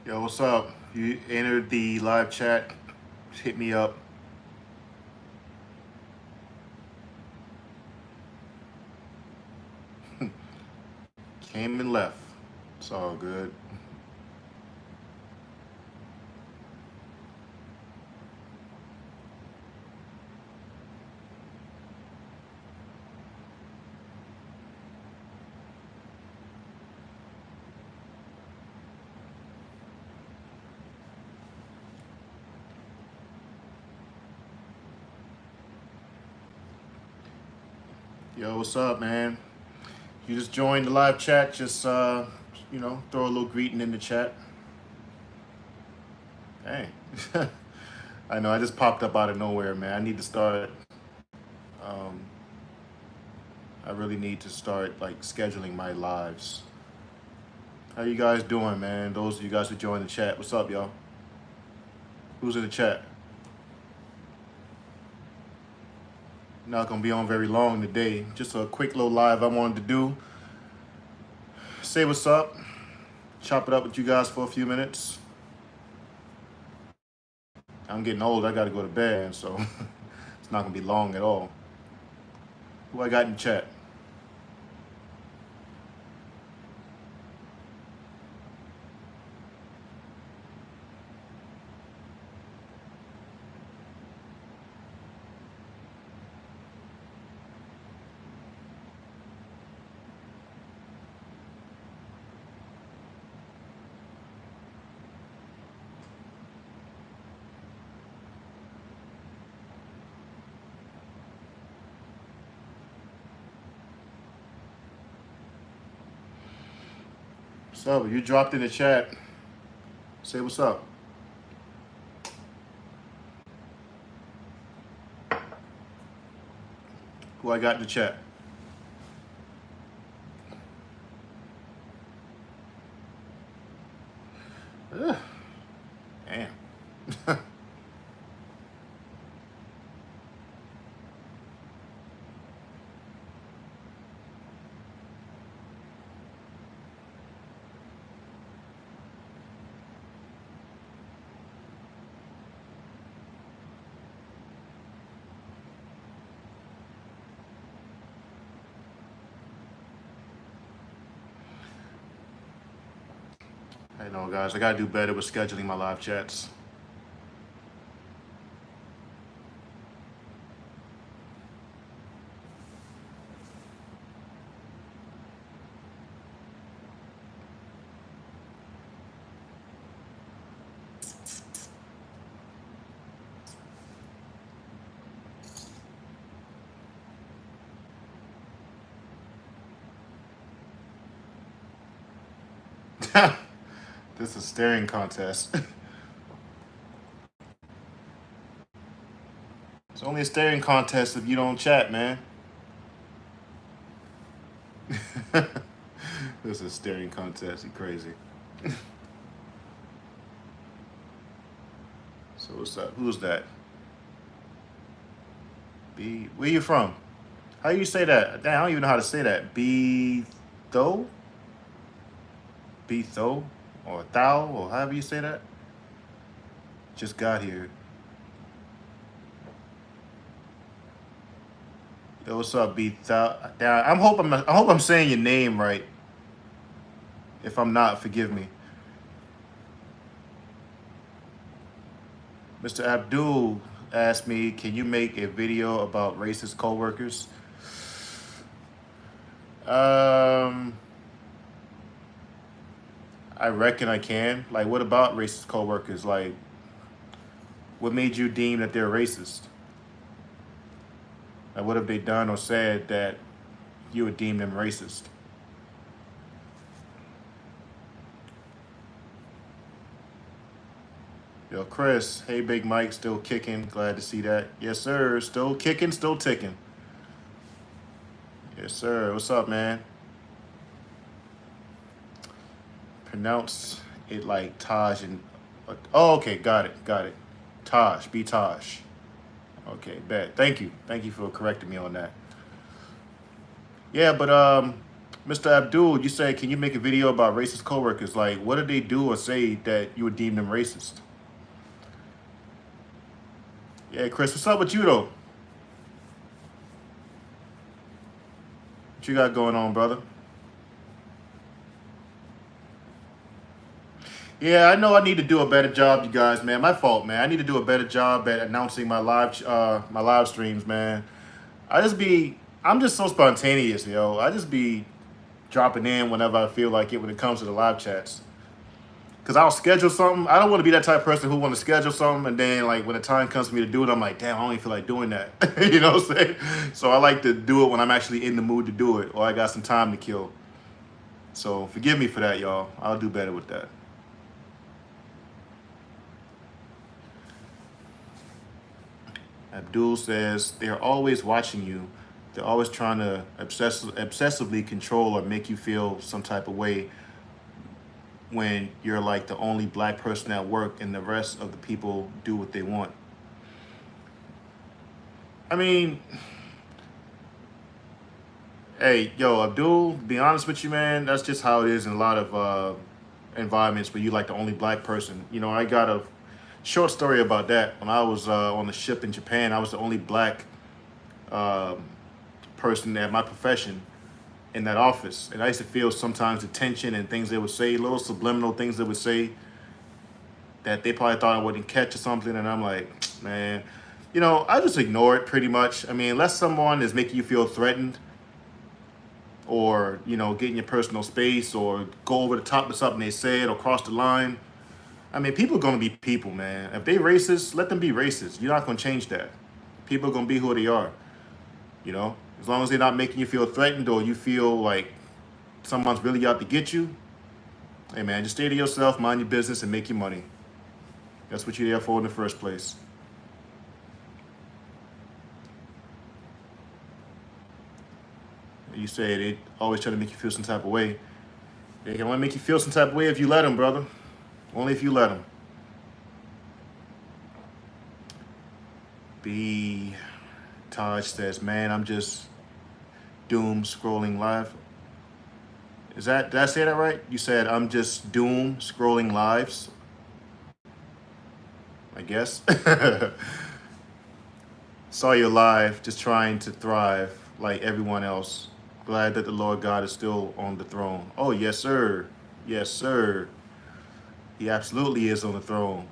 Yo, what's up? You entered the live chat. Just hit me up. Came and left. It's all good. Yo, what's up, man? You just joined the live chat. Just throw a little greeting in the chat. Hey, I know I just popped up out of nowhere, man. I need to start. Um, I really need to start like scheduling my lives. How you guys doing, man? Those of you guys who joined the chat, what's up, y'all? Who's in the chat? Not gonna be on very long today. Just a quick little live I wanted to do. Say what's up. Chop it up with you guys for a few minutes. I'm getting old. I gotta go to bed, so it's not gonna be long at all. Who I got in chat? What's up? You dropped in the chat. Say what's up. Who I got in the chat? Ugh. Damn. I know, guys. I gotta do better with scheduling my live chats. This is a staring contest. It's only a staring contest if you don't chat, man. This is a staring contest. You crazy. So what's up? Who's that? B. Where you from? How you say that? Damn, I don't even know how to say that. B. Tho? B. Tho? Or Thou? Or however you say that? Just got here. Yo, what's up, B. Thou? Damn, I hope I'm saying your name right. If I'm not, forgive me. Mr. Abdul asked me, can you make a video about racist coworkers? I reckon I can. Like, what about racist coworkers? Like, what made you deem that they're racist? Like, what have they done or said that you would deem them racist? Yo, Chris, hey, Big Mike, still kicking. Glad to see that. Yes, sir. Still kicking, still ticking. Yes, sir. What's up, man? Pronounce it like Taj and. Oh, okay. Got it. Got it. Taj. Be Taj. Okay, bet. Thank you. Thank you for correcting me on that. Yeah, but Mr. Abdul, you say, can you make a video about racist coworkers? Like, what did they do or say that you would deem them racist? Yeah, Chris, what's up with you though? What you got going on, brother? Yeah, I know I need to do a better job, you guys, man. My fault, man. I need to do a better job at announcing my live streams, man. I'm just so spontaneous, yo. I just be dropping in whenever I feel like it when it comes to the live chats. Cause I'll schedule something. I don't want to be that type of person who want to schedule something and then like when the time comes for me to do it, I'm like, damn, I don't even feel like doing that. You know what I'm saying? So I like to do it when I'm actually in the mood to do it or I got some time to kill. So forgive me for that, y'all. I'll do better with that. Abdul says they're always watching you. They're always trying to obsessively control or make you feel some type of way when you're like the only black person at work and the rest of the people do what they want. I mean, hey, yo, Abdul, to be honest with you, man, that's just how it is in a lot of environments where you like the only black person. You know, I got a short story about that. When I was on the ship in Japan, I was the only black person at my profession in that office. And I used to feel sometimes the tension and things they would say, little subliminal things they would say that they probably thought I wouldn't catch or something. And I'm like, man, you know, I just ignore it pretty much. I mean, unless someone is making you feel threatened or, you know, get in your personal space or go over the top of something they said or cross the line. I mean, people are going to be people, man. If they racist, let them be racist. You're not going to change that. People are going to be who they are, you know? As long as they're not making you feel threatened or you feel like someone's really out to get you, hey, man, just stay to yourself, mind your business, and make your money. That's what you're there for in the first place. You say they always try to make you feel some type of way. They can only make you feel some type of way if you let them, brother. Only if you let them. B. Taj says, man, I'm just doom scrolling live. Did I say that right? You said I'm just doom scrolling lives. I guess. Saw you live, just trying to thrive like everyone else. Glad that the Lord God is still on the throne. Oh, yes, sir. Yes, sir. He absolutely is on the throne.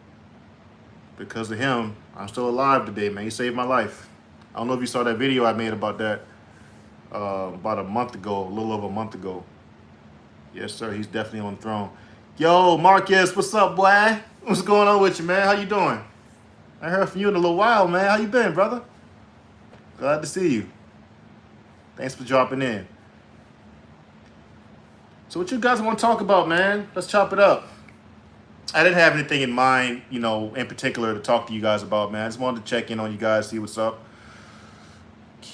Because of him, I'm still alive today, man. He saved my life. I don't know if you saw that video I made about that about a month ago, a little over a month ago. Yes, sir. He's definitely on the throne. Yo, Marcus, what's up, boy? What's going on with you, man? How you doing? I heard from you in a little while, man. How you been, brother? Glad to see you. Thanks for dropping in. So what you guys want to talk about, man? Let's chop it up. I didn't have anything in mind, you know, in particular to talk to you guys about, man. I just wanted to check in on you guys, see what's up.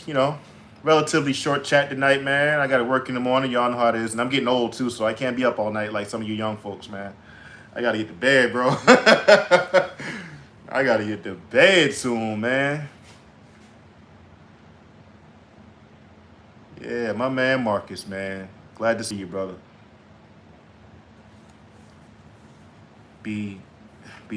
You know, relatively short chat tonight, man. I got to work in the morning. Y'all know how it is. And I'm getting old, too, so I can't be up all night like some of you young folks, man. I got to get to bed, bro. I got to get to bed soon, man. Yeah, my man Marcus, man. Glad to see you, brother. B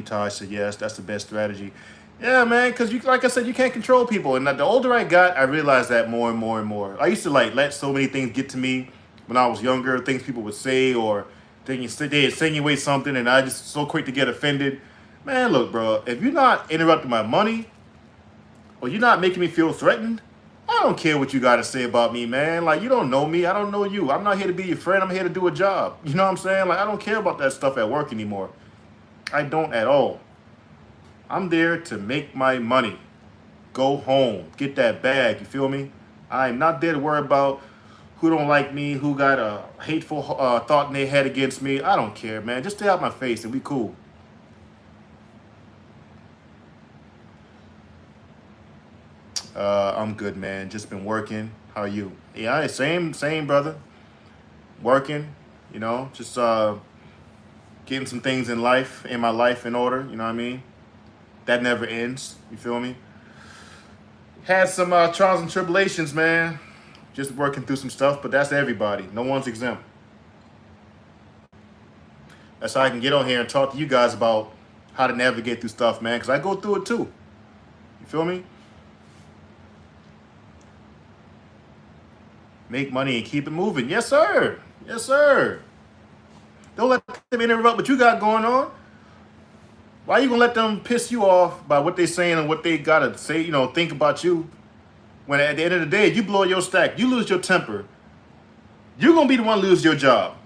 Taj said, yes, that's the best strategy. Yeah, man, because like I said, you can't control people. And the older I got, I realized that more and more and more. I used to like let so many things get to me when I was younger, things people would say or they insinuate something, and I just so quick to get offended. Man, look, bro, if you're not interrupting my money or you're not making me feel threatened, I don't care what you got to say about me, man. Like, you don't know me. I don't know you. I'm not here to be your friend. I'm here to do a job. You know what I'm saying? Like, I don't care about that stuff at work anymore. I don't at all. I'm there to make my money. Go home. Get that bag. You feel me? I'm not there to worry about who don't like me, who got a hateful thought in their head against me. I don't care, man. Just stay out my face and we cool. I'm good, man. Just been working. How are you? Yeah, same, brother. Working, you know, just getting some things in my life in order. You know what I mean? That never ends. You feel me? Had some trials and tribulations, man. just working through some stuff, but that's everybody. No one's exempt. That's how I can get on here and talk to you guys about how to navigate through stuff, man, because I go through it too. You feel me? Make money and keep it moving. Yes, sir. Yes, sir. Don't let them interrupt what you got going on. Why are you gonna let them piss you off by what they're saying and what they gotta say, think about you? When at the end of the day, you blow your stack, you lose your temper, you're gonna be the one to lose your job.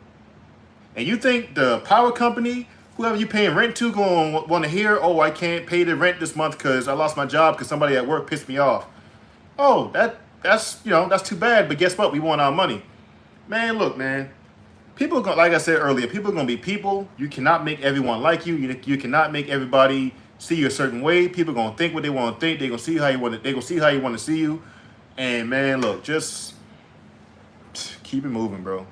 And you think the power company, whoever you paying rent to, gonna want to hear, oh, I can't pay the rent this month because I lost my job because somebody at work pissed me off. Oh, that's too bad. But guess what? We want our money. Man, look, man. People, like I said earlier, people are gonna be people. You cannot make everyone like you. You cannot make everybody see you a certain way. People are gonna think what they want to think. They're gonna see how you want to. They're gonna see how you want to see you. And man, look, just keep it moving, bro.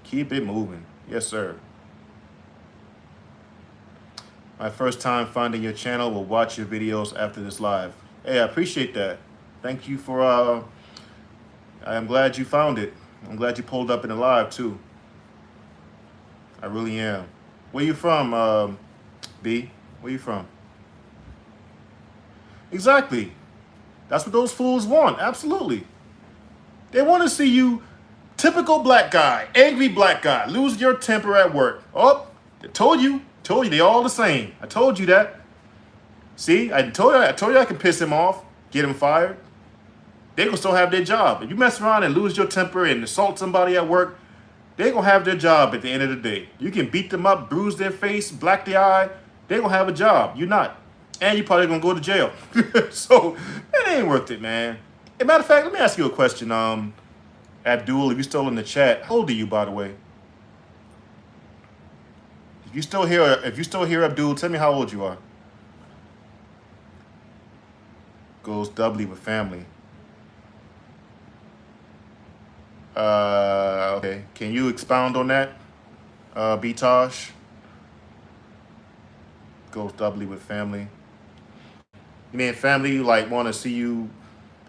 Keep it moving. Yes, sir. My first time finding your channel. Will watch your videos after this live. Hey, I appreciate that. Thank you for. I'm glad you found it. I'm glad you pulled up in the live too. I really am. Where you from, B? Where you from? Exactly. That's what those fools want. Absolutely. They want to see you, typical black guy, angry black guy, lose your temper at work. Oh, I told you, they all the same. I told you that. See, I told you I can piss him off, get him fired. They gonna still have their job. If you mess around and lose your temper and assault somebody at work, they gonna have their job at the end of the day. You can beat them up, bruise their face, black their eye. They gonna have a job. You not. And you probably gonna go to jail. So it ain't worth it, man. As a matter of fact, let me ask you a question. Abdul, if you're still in the chat, how old are you, by the way? If you still here, Abdul, tell me how old you are. Goes doubly with family. Okay. Can you expound on that, B-Tosh? Goes doubly with family. You mean family like want to see you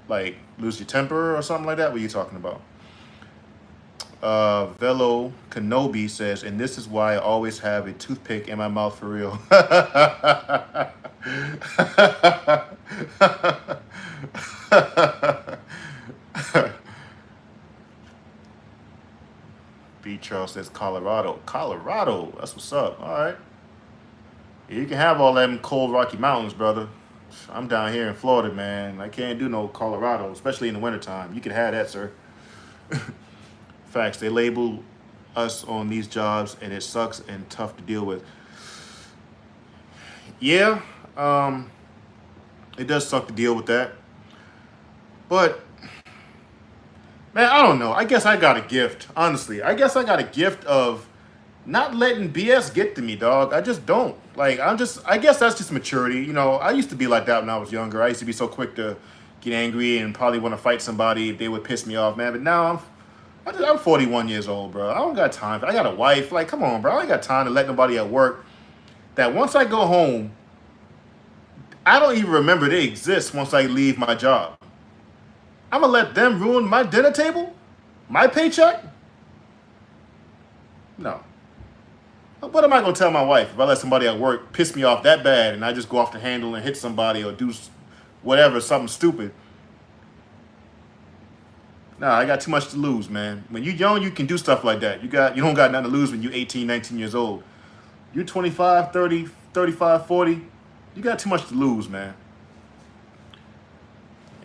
like lose your temper or something like that? What are you talking about? Velo Kenobi says, and this is why I always have a toothpick in my mouth for real. B. Charles says Colorado. Colorado, that's what's up. All right. You can have all them cold Rocky Mountains, brother. I'm down here in Florida, man. I can't do no Colorado, especially in the wintertime. You can have that, sir. Facts. They label us on these jobs, and it sucks and tough to deal with. Yeah, it does suck to deal with that. But, man, I don't know. I guess I got a gift, honestly. I guess I got a gift of not letting BS get to me, dog. I just don't. Like, I guess that's just maturity. I used to be like that when I was younger. I used to be so quick to get angry and probably want to fight somebody if they would piss me off, man. But now I'm 41 years old, bro. I don't got time. I got a wife. Like, come on, bro. I ain't got time to let nobody at work that once I go home, I don't even remember they exist once I leave my job. I'm going to let them ruin my dinner table? My paycheck? No. What am I going to tell my wife if I let somebody at work piss me off that bad and I just go off the handle and hit somebody or do whatever, something stupid? Nah, I got too much to lose, man. When you're young, you can do stuff like that. You don't got nothing to lose when you're 18, 19 years old. You're 25, 30, 35, 40. You got too much to lose, man.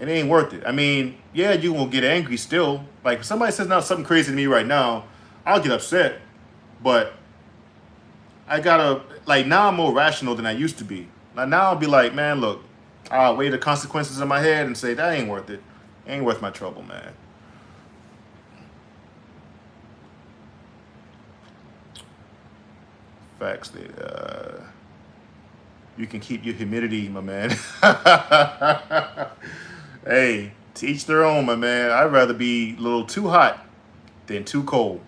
It ain't worth it. I mean, yeah, you will get angry still. Like, if somebody says something crazy to me right now, I'll get upset. But I gotta, like, now I'm more rational than I used to be. Now I'll be like, man, look, I'll weigh the consequences in my head and say, that ain't worth it. Ain't worth my trouble, man. Facts that you can keep your humidity, my man. Hey, to each their own, my man. I'd rather be a little too hot than too cold.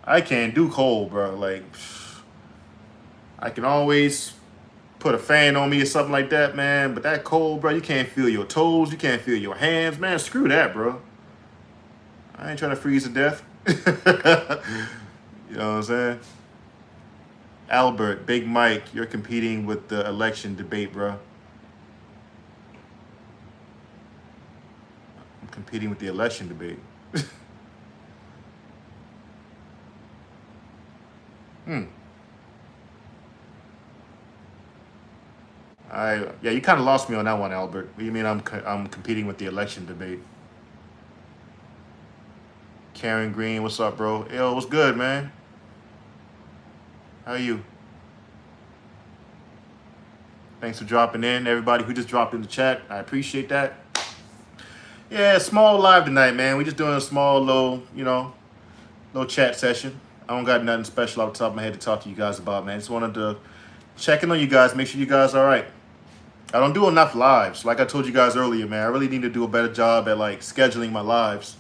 I can't do cold, bro. Like, I can always put a fan on me or something like that, man. But that cold, bro, you can't feel your toes. You can't feel your hands. Man, screw that, bro. I ain't trying to freeze to death. You know what I'm saying? Albert, Big Mike, you're competing with the election debate, bro. I'm competing with the election debate. Hmm. Yeah, you kind of lost me on that one, Albert. What do you mean I'm competing with the election debate? Karen Green, what's up, bro? Yo, what's good, man? How are you? Thanks for dropping in, everybody who just dropped in the chat. I appreciate that. Yeah, small live tonight, man. We just doing a small little, little chat session. I don't got nothing special off the top of my head to talk to you guys about, man. Just wanted to check in on you guys, make sure you guys are all right. I don't do enough lives. Like I told you guys earlier, man, I really need to do a better job at like scheduling my lives.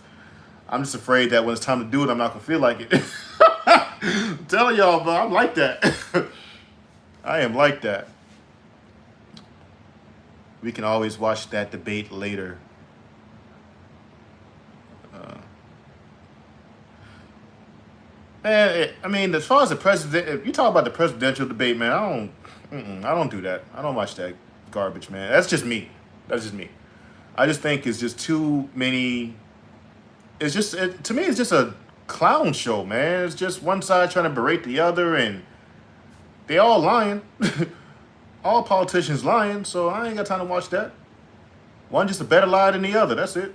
I'm just afraid that when it's time to do it, I'm not gonna feel like it. I'm telling y'all, bro, I'm like that. I am like that. We can always watch that debate later. Man, I mean, as far as the president, if you talk about the presidential debate, man, I don't do that. I don't watch that garbage, man. That's just me. That's just me. I just think it's just too many. It's just to me, it's just a clown show, man. It's just one side trying to berate the other, and they all lying. All politicians lying, so I ain't got time to watch that. One just a better lie than the other. That's it.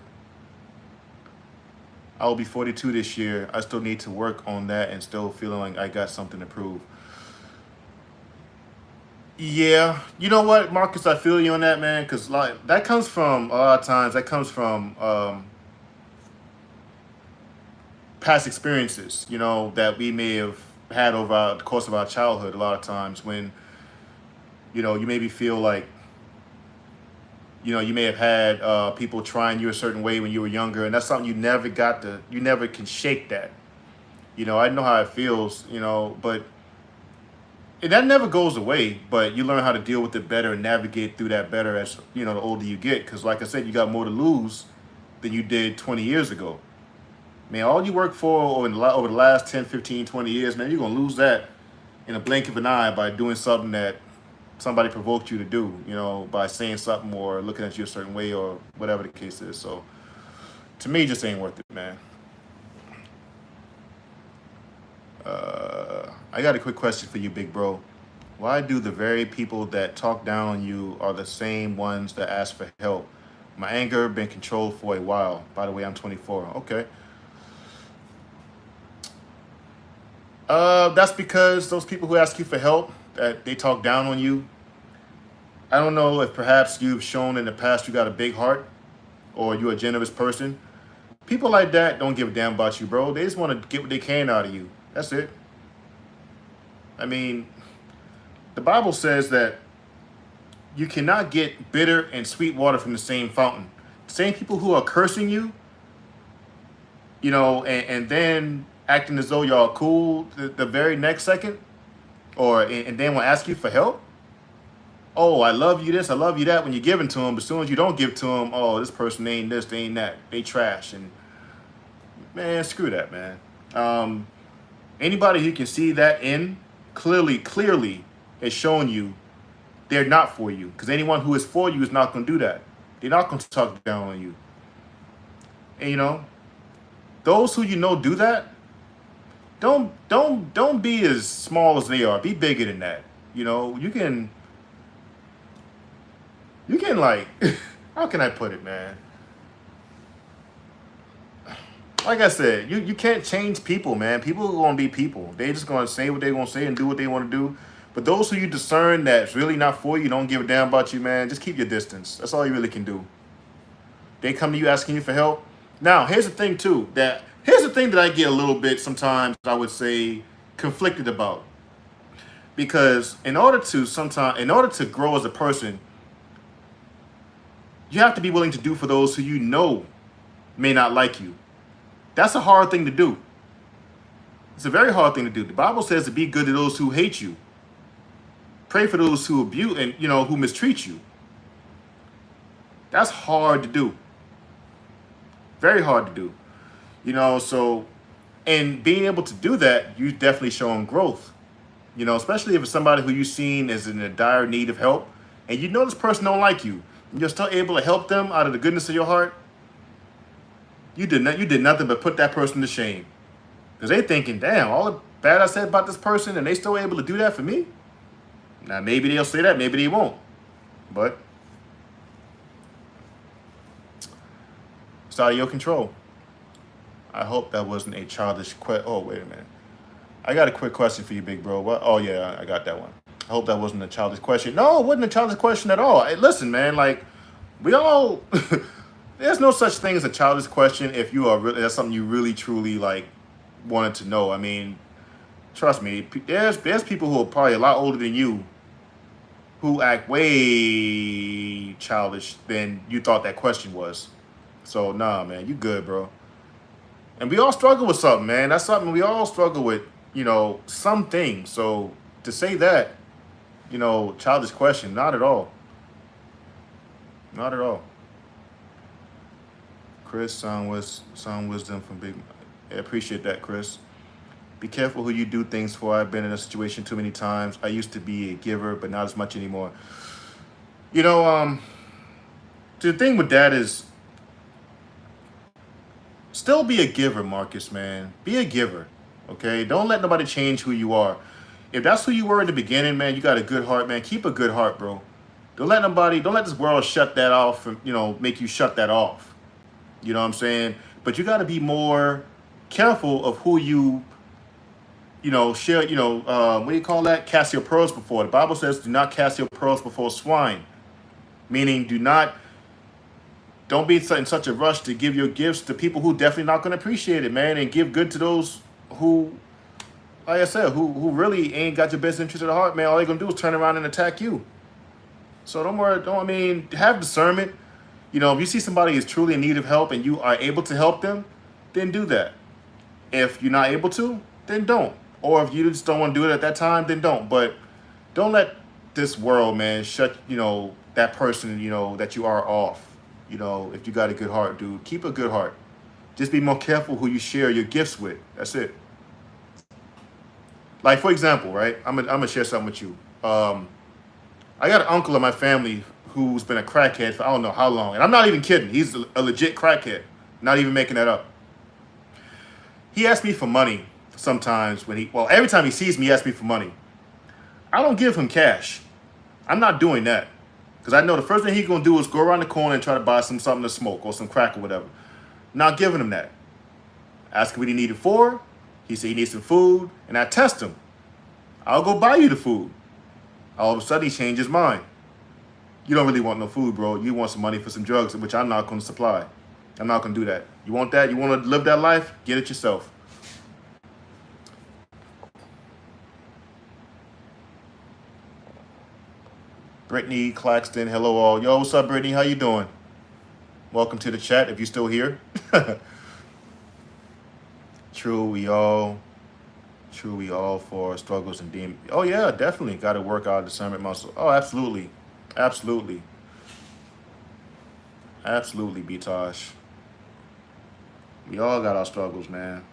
I will be 42 this year. I still need to work on that and still feeling like I got something to prove. Yeah, you know what, Marcus, I feel you on that, man, because like that comes from a lot of times. That comes from past experiences, that we may have had over the course of our childhood. A lot of times when you maybe feel like you may have had people trying you a certain way when you were younger, and that's something you never can shake that. I know how it feels, but that never goes away, but you learn how to deal with it better and navigate through that better as, the older you get. Because like I said, you got more to lose than you did 20 years ago. Man, all you work for over the last 10, 15, 20 years, man, you're going to lose that in a blink of an eye by doing something that somebody provoked you to do, by saying something or looking at you a certain way or whatever the case is. So to me, it just ain't worth it, man. I got a quick question for you, big bro. Why do the very people that talk down on you are the same ones that ask for help? My anger been controlled for a while. By the way, I'm 24. Okay. That's because those people who ask you for help, that they talk down on you. I don't know if perhaps you've shown in the past you got a big heart or you're a generous person. People like that don't give a damn about you, bro. They just want to get what they can out of you. That's it. I mean, the Bible says that you cannot get bitter and sweet water from the same fountain. The same people who are cursing you, and then acting as though y'all cool the very next second, and then will ask you for help. Oh, I love you this, I love you that when you're giving to them, but as soon as you don't give to them, oh, this person ain't this, they ain't that, they trash. And man, screw that, man. Anybody who can see that clearly is showing you they're not for you, because anyone who is for you is not going to do that. They're not going to talk down on you. And those who do that, don't be as small as they are. Be bigger than that. You can like how can I put it, man? Like I said, you can't change people, man. People are going to be people. They just going to say what they're going to say and do what they want to do. But those who you discern that's really not for you, don't give a damn about you, man, just keep your distance. That's all you really can do. They come to you asking you for help. Now, here's the thing, too. Here's the thing that I get a little bit sometimes, I would say, conflicted about. Because in order to grow as a person, you have to be willing to do for those who may not like you. That's a hard thing to do. It's a very hard thing to do. The Bible says to be good to those who hate you. Pray for those who abuse and who mistreat you. That's hard to do. Very hard to do. So, and being able to do that, you definitely showing growth. Especially if it's somebody who you've seen is in a dire need of help, and you know this person don't like you, and you're still able to help them out of the goodness of your heart. You did nothing but put that person to shame, because they thinking, damn, all the bad I said about this person, and they still able to do that for me. Now maybe they'll say that, maybe they won't, but it's out of your control. I hope that wasn't a childish question. Oh, wait a minute. I got a quick question for you, big bro. What? Oh, yeah, I got that one. I hope that wasn't a childish question. No, it wasn't a childish question at all. Hey, listen, man, like, we all, there's no such thing as a childish question if you are really, that's something you really, truly, like, wanted to know. I mean, trust me, there's people who are probably a lot older than you who act way childish than you thought that question was. So, nah, man, you good, bro. And we all struggle with something, man. That's something we all struggle with, something. So to say that, childish question, not at all. Not at all. Chris, sound wisdom from Big. I appreciate that, Chris. Be careful who you do things for. I've been in a situation too many times. I used to be a giver, but not as much anymore. The thing with that is, still be a giver, Marcus, man. Be a giver, okay? Don't let nobody change who you are. If that's who you were in the beginning, man, you got a good heart, man. Keep a good heart, bro. Don't let this world shut that off, and, make you shut that off. You know what I'm saying? But you got to be more careful of who you, share, what do you call that? Cast your pearls before. The Bible says, do not cast your pearls before swine. Meaning, don't be in such a rush to give your gifts to people who definitely not going to appreciate it, man. And give good to those who, like I said, who really ain't got your best interest at heart, man. All they're going to do is turn around and attack you. So don't worry, have discernment. If you see somebody is truly in need of help and you are able to help them, then do that. If you're not able to, then don't. Or if you just don't want to do it at that time, then don't. But don't let this world, man, shut, that person, that you are off. If you got a good heart, dude, keep a good heart. Just be more careful who you share your gifts with. That's it. Like, for example, right? I'm gonna share something with you. I got an uncle in my family who's been a crackhead for I don't know how long. And I'm not even kidding. He's a legit crackhead. Not even making that up. He asks me for money sometimes every time he sees me, he asks me for money. I don't give him cash. I'm not doing that. Because I know the first thing he's going to do is go around the corner and try to buy something to smoke or some crack or whatever. Not giving him that. Ask him what he needed for. He said he needs some food. And I test him. I'll go buy you the food. All of a sudden, he changed his mind. You don't really want no food, bro. You want some money for some drugs, which I'm not going to supply. I'm not going to do that. You want that? You want to live that life? Get it yourself. Brittany Claxton, hello all. Yo, what's up, Brittany? How you doing? Welcome to the chat if you're still here. True, we all for struggles and demons. Oh yeah, definitely got to work out discernment muscle. Oh, absolutely, absolutely, Bitosh. We all got our struggles, man.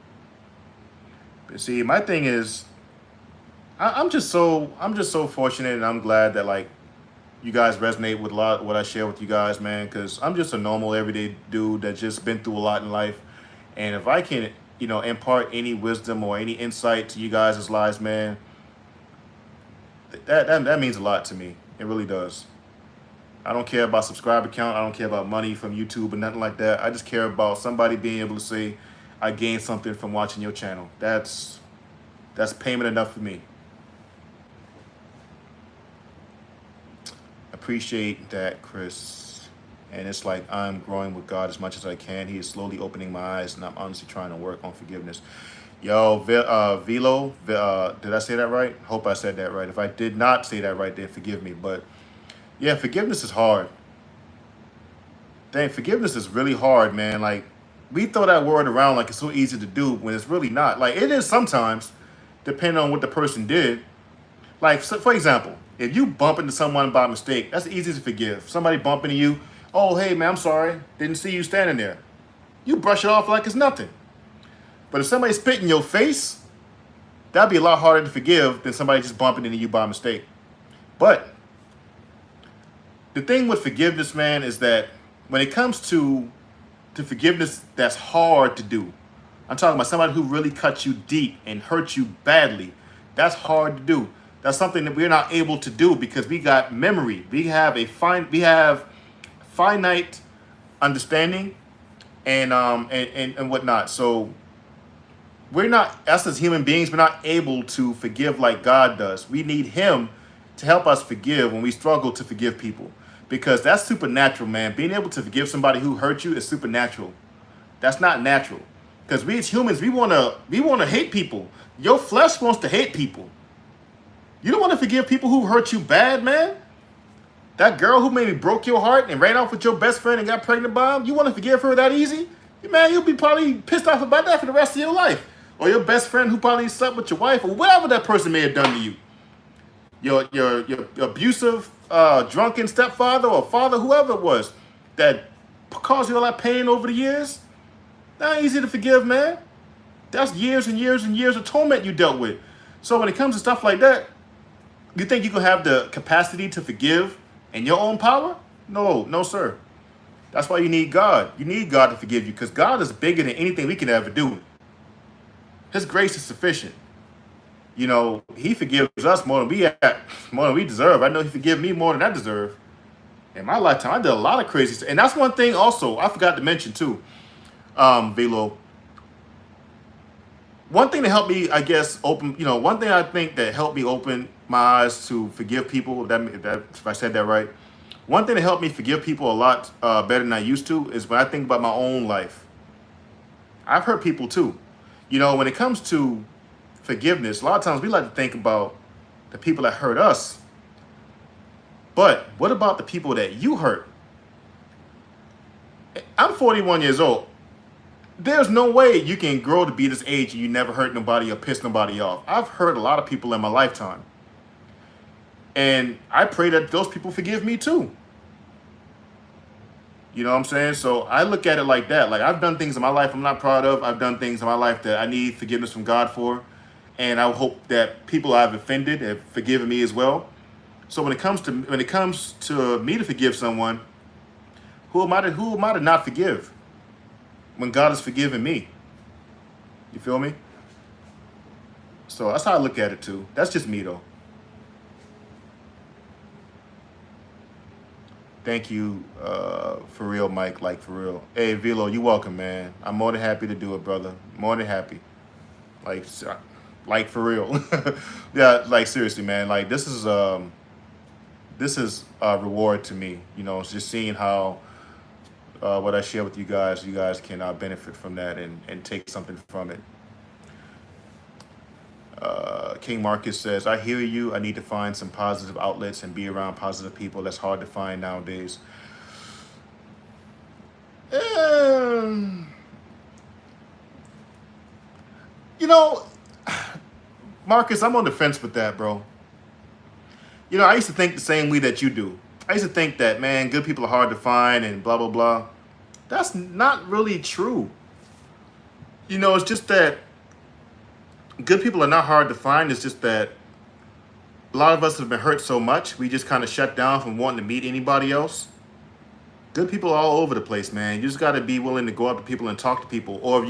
But see, my thing is, I'm just so fortunate, and I'm glad that like you guys resonate with a lot of what I share with you guys, man. Because I'm just a normal, everyday dude that just been through a lot in life, and if I can, impart any wisdom or any insight to you guys' lives, man, that means a lot to me. It really does. I don't care about subscriber count. I don't care about money from YouTube or nothing like that. I just care about somebody being able to say, I gained something from watching your channel. That's payment enough for me. Appreciate that, Chris. And it's like I'm growing with God as much as I can. He is slowly opening my eyes, and I'm honestly trying to work on forgiveness. Yo, Velo, did I say that right? Hope I said that right. If I did not say that right, then forgive me. But yeah, forgiveness is hard. Dang, forgiveness is really hard, man. Like, we throw that word around like it's so easy to do when it's really not. Like, it is sometimes, depending on what the person did. Like, so, for example, if you bump into someone by mistake, that's easy to forgive. Somebody bumping into you, oh, hey, man, I'm sorry. Didn't see you standing there. You brush it off like it's nothing. But if somebody spit in your face, that'd be a lot harder to forgive than somebody just bumping into you by mistake. But the thing with forgiveness, man, is that when it comes to forgiveness, that's hard to do. I'm talking about somebody who really cut you deep and hurt you badly. That's hard to do. That's something that we're not able to do because we got memory. We have finite understanding and whatnot. So we're not, us as human beings, we're not able to forgive like God does. We need Him to help us forgive when we struggle to forgive people, because that's supernatural, man. Being able to forgive somebody who hurt you is supernatural. That's not natural, because we as humans, we wanna hate people. Your flesh wants to hate people. You don't want to forgive people who hurt you bad, man. That girl who maybe broke your heart and ran off with your best friend and got pregnant by him, you want to forgive her that easy? Man, you'll be probably pissed off about that for the rest of your life. Or your best friend who probably slept with your wife, or whatever that person may have done to you. Your abusive, drunken stepfather or father, whoever it was, that caused you all that pain over the years. Not easy to forgive, man. That's years and years and years of torment you dealt with. So when it comes to stuff like that, you think you can have the capacity to forgive in your own power? No, sir. That's why you need God. You need God to forgive you, because God is bigger than anything we can ever do. His grace is sufficient. You know, He forgives us more than we deserve. I know He forgives me more than I deserve. In my lifetime, I did a lot of crazy stuff. And that's one thing also I forgot to mention too, Velo. One thing that helped me, I guess, one thing I think that helped me open my eyes to forgive people, if I said that right, one thing that helped me forgive people a lot better than I used to is when I think about my own life. I've hurt people too. You know, when it comes to forgiveness, a lot of times we like to think about the people that hurt us. But what about the people that you hurt? I'm 41 years old. There's no way you can grow to be this age and you never hurt nobody or piss nobody off. I've hurt a lot of people in my lifetime. And I pray that those people forgive me too. You know what I'm saying? So I look at it like that. Like, I've done things in my life I'm not proud of. I've done things in my life that I need forgiveness from God for. And I hope that people I've offended have forgiven me as well. So when it comes to me to forgive someone, who am I to not forgive when God has forgiven me? You feel me? So that's how I look at it too. That's just me though. Thank you, for real, Mike. Like, for real. Hey, Velo, you welcome, man. I'm more than happy to do it, brother. More than happy. Like for real. Yeah, like seriously, man. Like, this is a reward to me. You know, it's just seeing how what I share with you guys can benefit from that and take something from it. King Marcus says, I hear you. I need to find some positive outlets and be around positive people. That's hard to find nowadays. You know, Marcus, I'm on the fence with that, bro. You know, I used to think the same way that you do. I used to think that, man, good people are hard to find and blah, blah, blah. That's not really true. You know, it's just that good people are not hard to find. It's just that a lot of us have been hurt so much, we just kind of shut down from wanting to meet anybody else. Good people are all over the place, man. You just got to be willing to go up to people and talk to people. Or if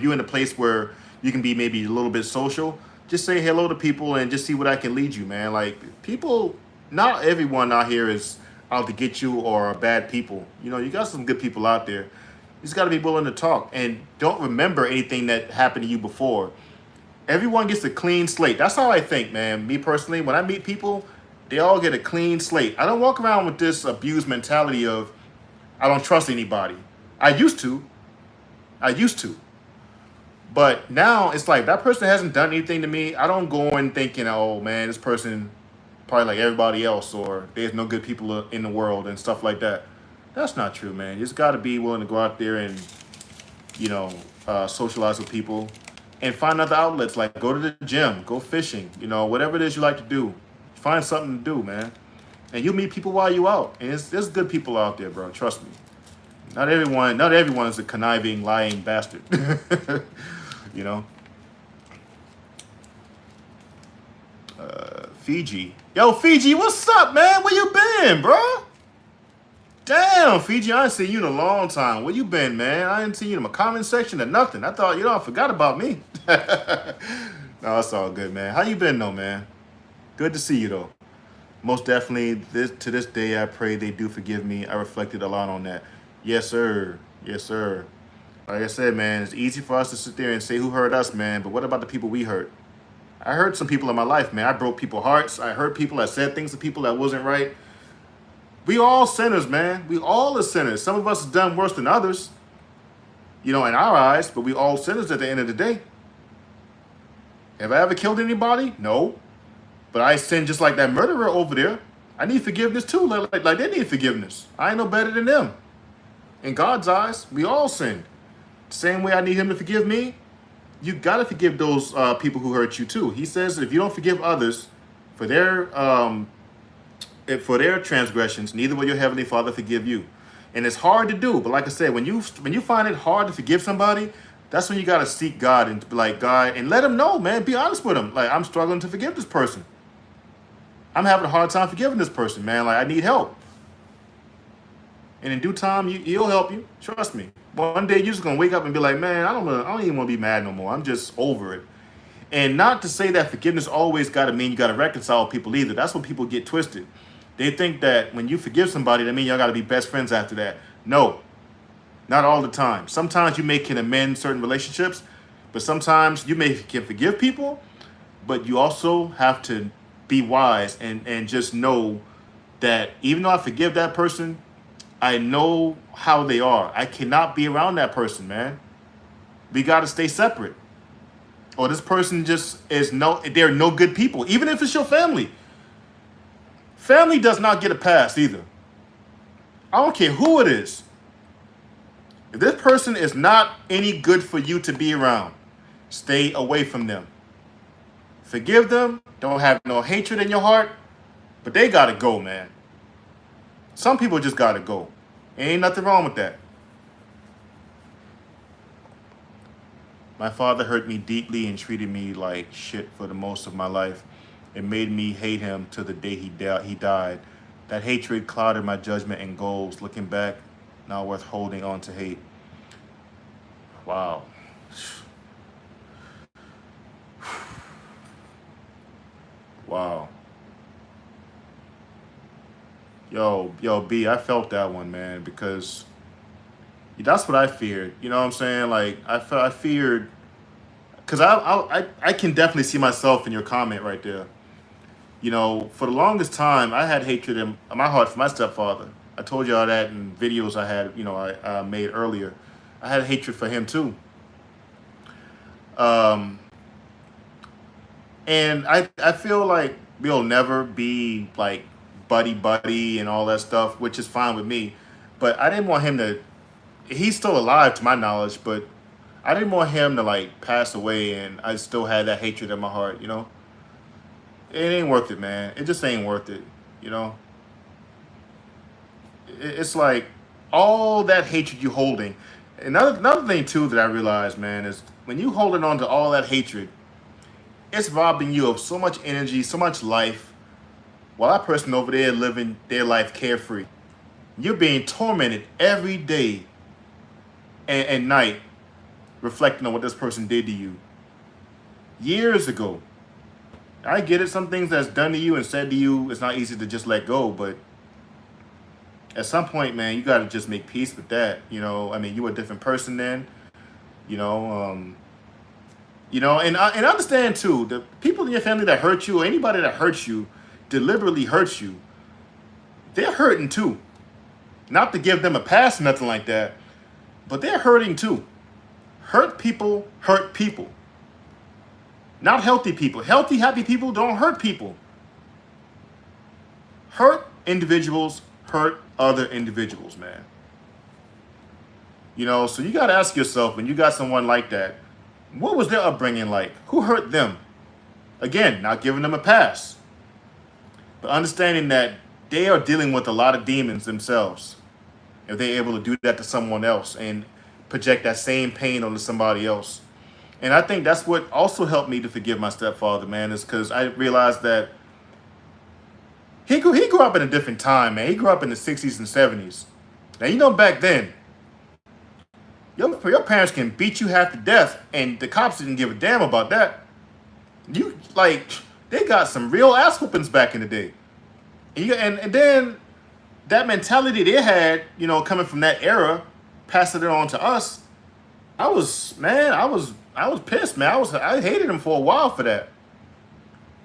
you're in a place where you can be maybe a little bit social, just say hello to people and just see what I can lead you, man. Like, people, not everyone out here is out to get you or are bad people. You know, you got some good people out there. You just got to be willing to talk and don't remember anything that happened to you before. Everyone gets a clean slate. That's how I think, man. Me personally, when I meet people, they all get a clean slate. I don't walk around with this abused mentality of I don't trust anybody. I used to. But now it's like that person hasn't done anything to me. I don't go in thinking, oh man, this person probably like everybody else, or there's no good people in the world and stuff like that. That's not true, man. You just got to be willing to go out there and, you know, socialize with people. And find other outlets, like go to the gym, go fishing, you know, whatever it is you like to do. Find something to do, man. And you meet people while you out. And there's good people out there, bro. Trust me. Not everyone is a conniving, lying bastard. You know, Fiji. Yo, Fiji, what's up, man? Where you been, bro? Damn, Fiji, I ain't seen you in a long time. Where you been, man? I ain't seen you in my comment section or nothing. I thought, I forgot about me. No, it's all good, man. How you been, though, man? Good to see you, though. Most definitely, to this day, I pray they do forgive me. I reflected a lot on that. Yes, sir. Yes, sir. Like I said, man, it's easy for us to sit there and say who hurt us, man. But what about the people we hurt? I hurt some people in my life, man. I broke people's hearts. I hurt people. I said things to people that wasn't right. We all sinners, man. We all are sinners. Some of us have done worse than others, in our eyes, but we all sinners at the end of the day. Have I ever killed anybody? No. But I sin just like that murderer over there. I need forgiveness too, like they need forgiveness. I ain't no better than them. In God's eyes, we all sin. Same way I need him to forgive me, you got to forgive those people who hurt you too. He says that if you don't forgive others for their transgressions, neither will your heavenly Father forgive you. And it's hard to do, but like I said, when you find it hard to forgive somebody, that's when you got to seek God and be like, God, and let him know, man. Be honest with him. Like, I'm struggling to forgive this person. I'm having a hard time forgiving this person, man. Like, I need help. And in due time, he'll help you. Trust me. One day you're just gonna wake up and be like, man, I don't even want to be mad no more. I'm just over it. And not to say that forgiveness always got to mean you got to reconcile people either. That's when people get twisted. They think that when you forgive somebody, that means y'all got to be best friends after that. No, not all the time. Sometimes you can amend certain relationships, but sometimes you can forgive people, but you also have to be wise and just know that even though I forgive that person, I know how they are. I cannot be around that person, man. We got to stay separate. Or this person just they're no good people. Even if it's your family. Family does not get a pass either. I don't care who it is. If this person is not any good for you to be around, stay away from them. Forgive them. Don't have no hatred in your heart. But they got to go, man. Some people just got to go. Ain't nothing wrong with that. My father hurt me deeply and treated me like shit for the most of my life. It made me hate him to the day he died. That hatred clouded my judgment and goals. Looking back, not worth holding on to hate. Wow. Wow. Yo, B, I felt that one, man, because that's what I feared. You know what I'm saying? Like, I feared, because I can definitely see myself in your comment right there. For the longest time, I had hatred in my heart for my stepfather. I told y'all that in videos I had, I made earlier. I had hatred for him too. And I feel like we'll never be like buddy and all that stuff, which is fine with me. But I didn't want him to, he's still alive to my knowledge, but I didn't want him to like pass away and I still had that hatred in my heart, It ain't worth it, man. It just ain't worth it, It's like all that hatred you holding. Another thing too that I realized, man, is when you holding on to all that hatred, it's robbing you of so much energy, so much life, while that person over there living their life carefree. You're being tormented every day and night, reflecting on what this person did to you years ago. I get it. Some things that's done to you and said to you, it's not easy to just let go. But at some point, man, you got to just make peace with that. You were a different person then. And understand too, the people in your family that hurt you, or anybody that hurts you, deliberately hurts you, they're hurting too. Not to give them a pass or nothing like that, but they're hurting too. Hurt people hurt people. Not healthy people. Healthy, happy people don't hurt people. Hurt individuals hurt other individuals, man. So you got to ask yourself, when you got someone like that, what was their upbringing like? Who hurt them? Again, not giving them a pass, but understanding that they are dealing with a lot of demons themselves. If they're able to do that to someone else and project that same pain onto somebody else. And I think that's what also helped me to forgive my stepfather, man, is because I realized that he grew up in a different time, man. He grew up in the 60s and 70s. Now, back then, your parents can beat you half to death, and the cops didn't give a damn about that. They got some real ass whoopings back in the day. And then that mentality they had, coming from that era, passing it on to us. I was pissed, man. I hated them for a while for that.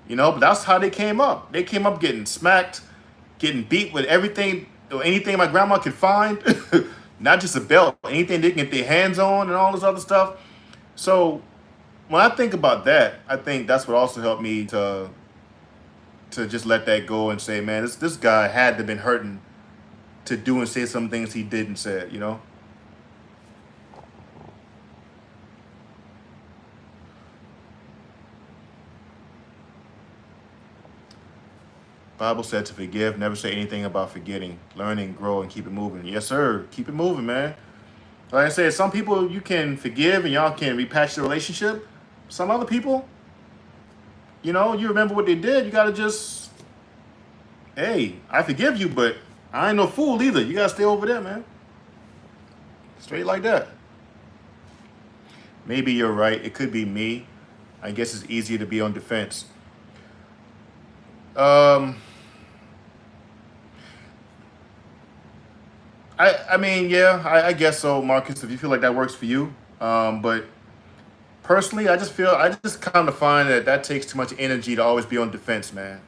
But that's how they came up. They came up getting smacked, getting beat with everything or anything my grandma could find. Not just a belt, anything they can get their hands on and all this other stuff. So when I think about that, I think that's what also helped me to just let that go and say, man, this guy had to have been hurting to do and say some things he did and said. Bible said to forgive, never say anything about forgetting. Learn and grow and keep it moving. Yes, sir. Keep it moving, man. Like I said, some people you can forgive and y'all can repatch the relationship. Some other people, you remember what they did. You got to just, hey, I forgive you, but I ain't no fool either. You got to stay over there, man. Straight like that. Maybe you're right. It could be me. I guess it's easier to be on defense. I mean, yeah, I guess so, Marcus, if you feel like that works for you. But personally, I just kind of find that takes too much energy to always be on defense, man.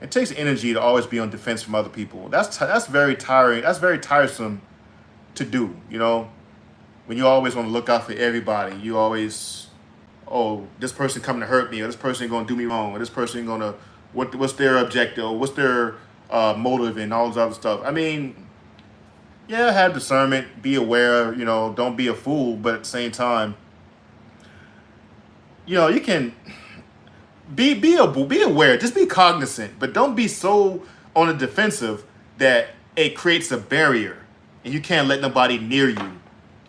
It takes energy to always be on defense from other people. That's very tiring. That's very tiresome to do, when you always want to look out for everybody. You always, oh, this person coming to hurt me, or this person going to do me wrong, or this person going to, what's their objective, or what's their motive, and all this other stuff. I mean, yeah, have discernment, be aware, don't be a fool, but at the same time, you can be aware, just be cognizant, but don't be so on the defensive that it creates a barrier and you can't let nobody near you,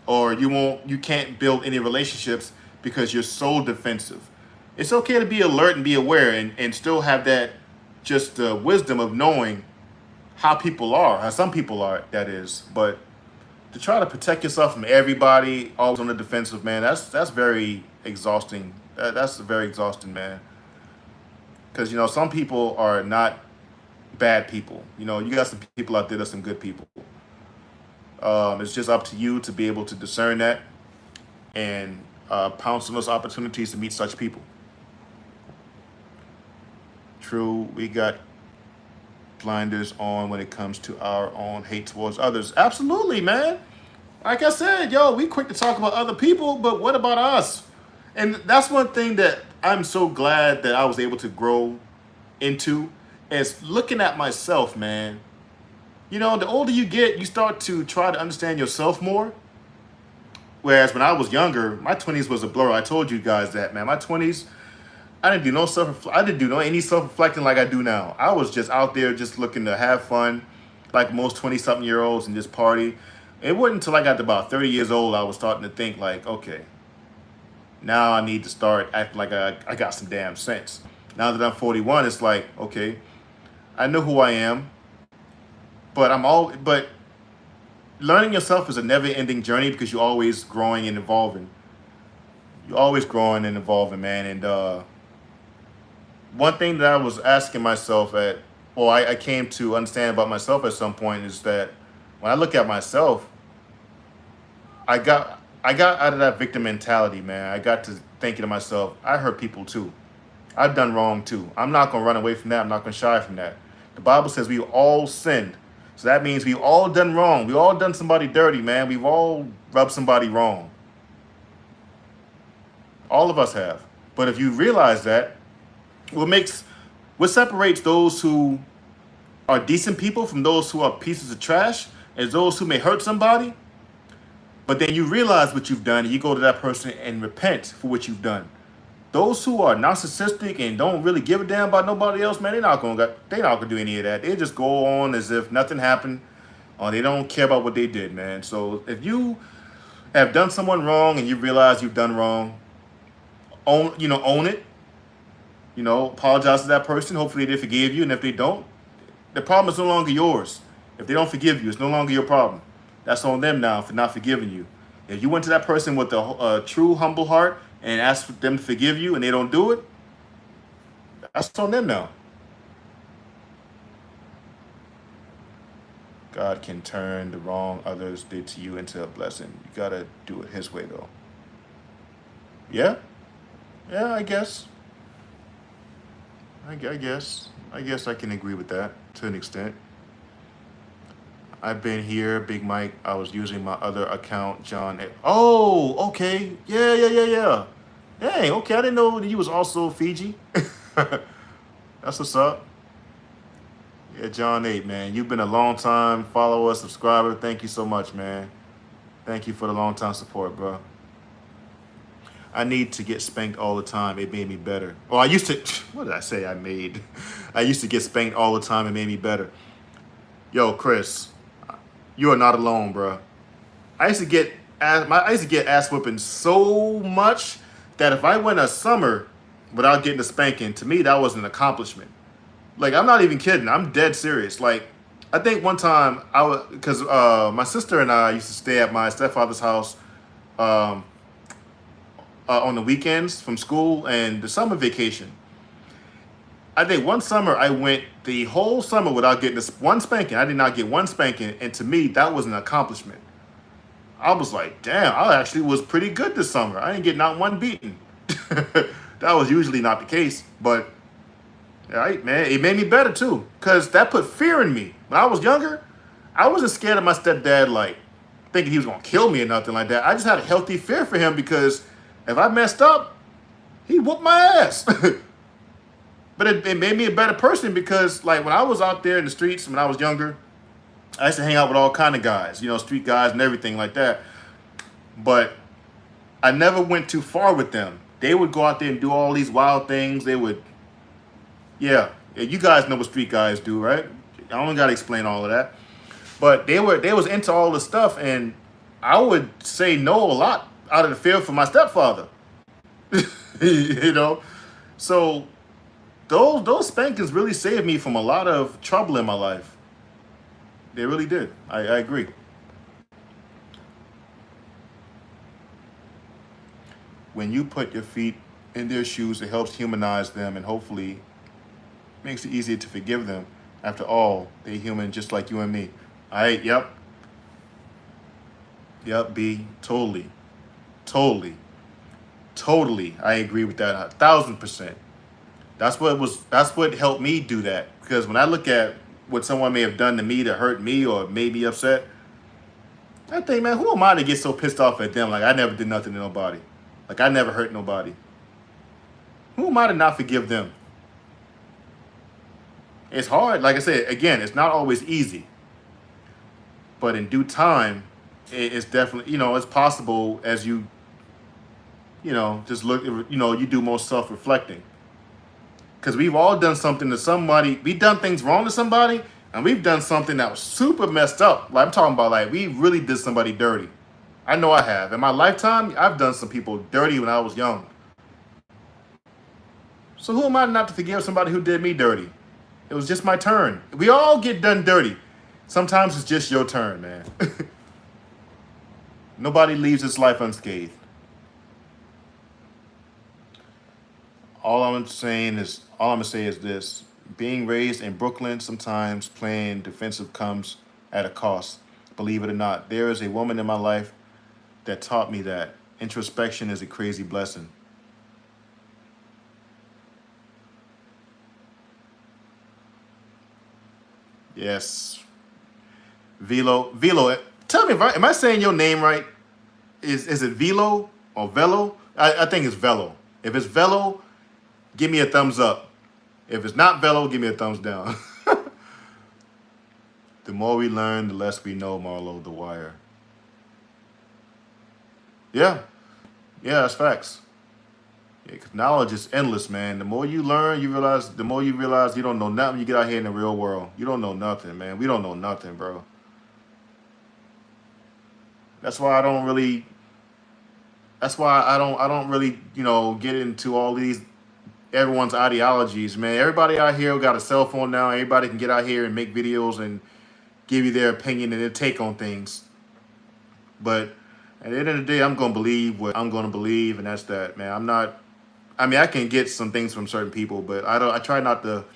or you can't build any relationships because you're so defensive. It's okay to be alert and be aware and still have that just the wisdom of knowing how people are, how some people are, that is. But to try to protect yourself from everybody, always on the defensive, man, that's very exhausting. That's very exhausting, man. Because, some people are not bad people. You got some people out there that's some good people. It's just up to you to be able to discern that and pounce on those opportunities to meet such people. True, we got blinders on when it comes to our own hate towards others. Absolutely, man. Like I said, we quick to talk about other people, but what about us? And that's one thing that I'm so glad that I was able to grow into, is looking at myself, man. The older you get, you start to try to understand yourself more. Whereas when I was younger, my 20s was a blur. I told you guys that, man. My 20s, I didn't do any self-reflecting like I do now. I was just out there just looking to have fun, like most 20-something-year-olds, and just party. It wasn't until I got to about 30 years old I was starting to think like, okay, now I need to start acting like I got some damn sense. Now that I'm 41, it's like, okay, I know who I am, but learning yourself is a never-ending journey because you're always growing and evolving. You're always growing and evolving, man. And one thing that I was asking myself I came to understand about myself at some point is that when I look at myself, I got out of that victim mentality, man. I got to thinking to myself, I hurt people too. I've done wrong too. I'm not going to run away from that. I'm not going to shy from that. The Bible says we all sinned. So that means we've all done wrong. We've all done somebody dirty, man. We've all rubbed somebody wrong. All of us have. But if you realize that, what separates those who are decent people from those who are pieces of trash is those who may hurt somebody, but then you realize what you've done and you go to that person and repent for what you've done. Those who are narcissistic and don't really give a damn about nobody else, man, they're not gonna do any of that. They just go on as if nothing happened, or they don't care about what they did, man. So if you have done someone wrong and you realize you've done wrong, own it. Apologize to that person. Hopefully they forgive you, and if they don't, the problem is no longer yours. If they don't forgive you, it's no longer your problem. That's on them now for not forgiving you. If you went to that person with a true humble heart and asked them to forgive you and they don't do it, that's on them now. God can turn the wrong others did to you into a blessing. You gotta do it His way, though. Yeah, yeah, I guess. I guess. I guess I can agree with that to an extent. I've been here, Big Mike. I was using my other account, John. Oh, okay. Yeah. Dang, okay. I didn't know that you was also Fiji. That's what's up. Yeah, John 8, man. You've been a long time follower, subscriber. Thank you so much, man. Thank you for the long time support, bro. I need to get spanked all the time. It made me better. Oh, I used to, what did I say I made? I used to get spanked all the time. It made me better. Yo, Chris, you are not alone, bro. I used to get ass whipping so much that if I went a summer without getting a spanking, to me, that was an accomplishment. Like, I'm not even kidding. I'm dead serious. Like, I think one time because my sister and I used to stay at my stepfather's house on the weekends from school and the summer vacation. I think one summer I went the whole summer without getting one spanking. I did not get one spanking, and to me, that was an accomplishment. I was like, damn, I actually was pretty good this summer. I didn't get not one beating. That was usually not the case, but right, man, it made me better too, because that put fear in me. When I was younger, I wasn't scared of my stepdad, like thinking he was gonna kill me or nothing like that. I just had a healthy fear for him because if I messed up, he whooped my ass. But it made me a better person because, like, when I was out there in the streets when I was younger, I used to hang out with all kind of guys, street guys and everything like that. But I never went too far with them. They would go out there and do all these wild things. They would, yeah, you guys know what street guys do, right? I don't got to explain all of that. But they was into all this stuff, and I would say no a lot out of the fear for my stepfather. So those spankings really saved me from a lot of trouble in my life. They really did. I agree. When you put your feet in their shoes, it helps humanize them and hopefully makes it easier to forgive them. After all, they're human just like you and me. Yep, B, totally. I agree with that 1,000%. That's what helped me do that. Because when I look at what someone may have done to me to hurt me or made me upset, I think, man, who am I to get so pissed off at them? Like, I never did nothing to nobody. Like, I never hurt nobody. Who am I to not forgive them? It's hard. Like I said, again, it's not always easy. But in due time, it's definitely, it's possible as you, just look, you do more self-reflecting. Because we've all done something to somebody. We've done things wrong to somebody, and we've done something that was super messed up. Like, I'm talking about, like, we really did somebody dirty. I know I have. In my lifetime, I've done some people dirty when I was young. So who am I not to forgive somebody who did me dirty? It was just my turn. We all get done dirty. Sometimes it's just your turn, man. Nobody leaves this life unscathed. All I'm gonna say is this: being raised in Brooklyn, sometimes playing defensive comes at a cost. Believe it or not, there is a woman in my life that taught me that introspection is a crazy blessing. Yes, Velo. Tell me am I saying your name right? Is it Velo or Velo? I think it's Velo. If it's Velo, give me a thumbs up. If it's not Velo, give me a thumbs down. The more we learn, the less we know, Marlo the Wire. Yeah, that's facts. Yeah, 'cause knowledge is endless, man. The more you learn, the more you realize you don't know nothing. You get out here in the real world. You don't know nothing, man. We don't know nothing, bro. That's why That's why I don't really, get into all these everyone's ideologies, man. Everybody out here got a cell phone now. Everybody can get out here and make videos and give you their opinion and their take on things. But at the end of the day, I'm gonna believe what I'm gonna believe, and that's that, man. I'm not. I mean, I can get some things from certain people, but I don't. I try not to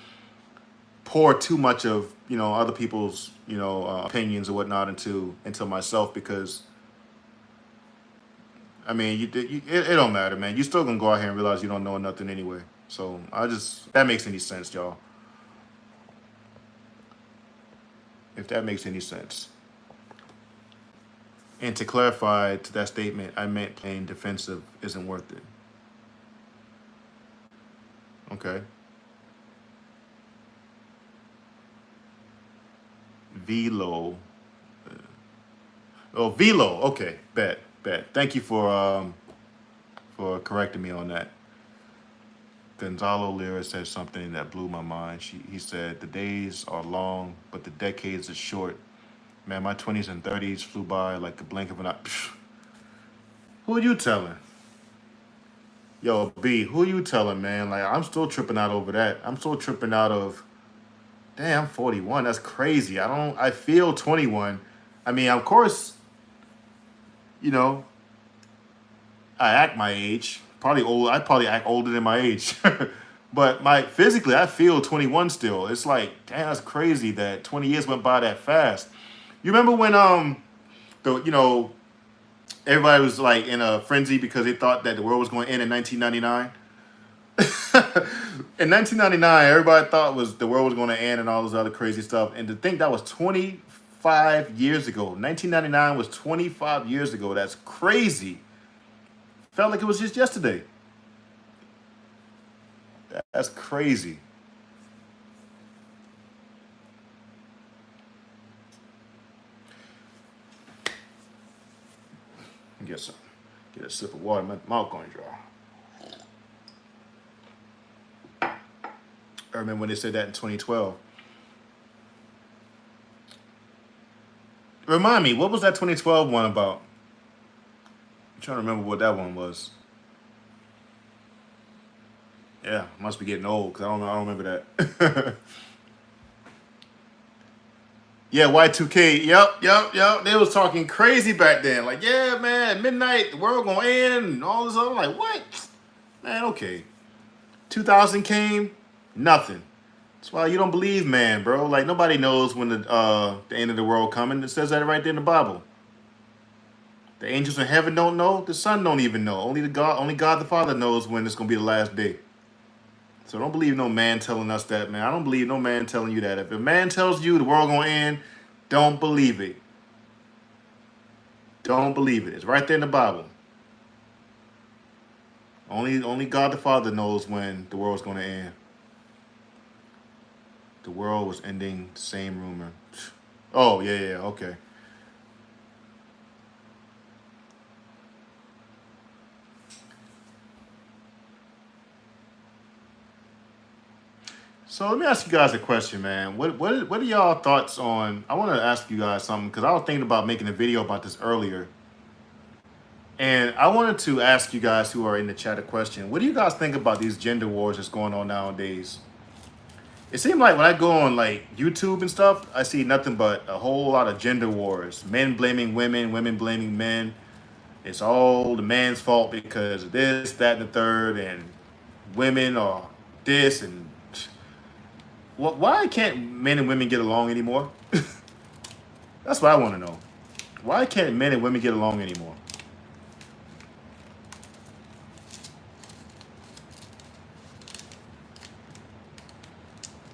pour too much of other people's opinions or whatnot into myself, because I mean, it don't matter, man. You still gonna go out here and realize you don't know nothing anyway. So that makes any sense, y'all. If that makes any sense. And to clarify to that statement, I meant playing defensive isn't worth it. Okay. Velo. Oh, Velo. Okay, bet. Thank you for correcting me on that. Gonzalo Lira said something that blew my mind. He said, the days are long, but the decades are short. Man, my 20s and 30s flew by like the blink of an eye. Who are you telling? Yo, B, who are you telling, man? Like, I'm still tripping out over that. I'm still tripping out of, damn, I'm 41. That's crazy. I feel 21. I mean, of course, I act my age. Probably old. I probably act older than my age. But physically, I feel 21 still. It's like, damn, that's crazy that 20 years went by that fast. You remember when everybody was like in a frenzy because they thought that the world was going to end in 1999? In 1999, everybody thought the world was going to end and all this other crazy stuff. And to think that was 25 years ago. 1999 was 25 years ago. That's crazy. Felt like it was just yesterday. That's crazy. Get a sip of water. My mouth going dry. I remember when they said that in 2012. Remind me, what was that 2012 one about? I'm trying to remember what that one was. Yeah, must be getting old because I don't remember that. Yeah, Y2K. Yep. They was talking crazy back then. Like, yeah, man, at midnight, the world gonna end and all this other. Like, what? Man, okay. 2000 came, nothing. That's why you don't believe, man, bro. Like, nobody knows when the end of the world coming. It says that right there in the Bible. The angels in heaven don't know. The Son don't even know. Only God the Father knows when it's gonna be the last day. So don't believe no man telling us that, man. I don't believe no man telling you that. If a man tells you the world gonna end, don't believe it. Don't believe it. It's right there in the Bible. Only God the Father knows when the world's gonna end. The world was ending. Same rumor. Oh yeah. Okay. So let me ask you guys a question, man. What are y'all thoughts on? I want to ask you guys something because I was thinking about making a video about this earlier, and I wanted to ask you guys who are in the chat a question. What do you guys think about these gender wars that's going on nowadays? It seems like when I go on like YouTube and stuff, I see nothing but a whole lot of gender wars. Men blaming women, women blaming men. It's all the man's fault because of this, that, and the third, and women are this and. Why can't men and women get along anymore? That's what I want to know. Why can't men and women get along anymore?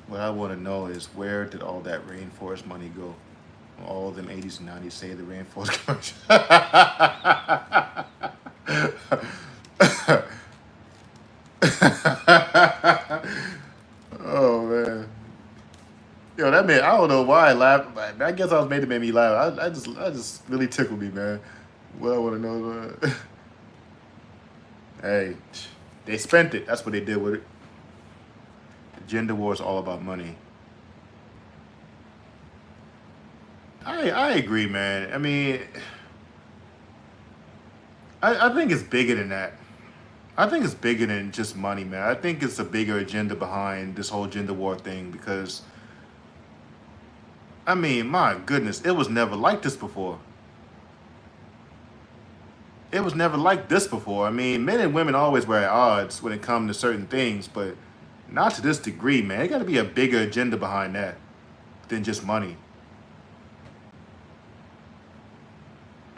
What I want to know is where did all that rainforest money go? All of them 80s and 90s say the rainforest commercial. Oh man. Yo, that man, I don't know why I laughed. I guess I was made to make me laugh. I just really tickled me, man. What I want to know. Hey, they spent it. That's what they did with it. The gender war is all about money. I agree, man. I mean, I think it's bigger than that. I think it's bigger than just money, man. I think it's a bigger agenda behind this whole gender war thing because, I mean, my goodness, it was never like this before. It was never like this before. I mean, men and women always were at odds when it comes to certain things, but not to this degree, man. It got to be a bigger agenda behind that than just money.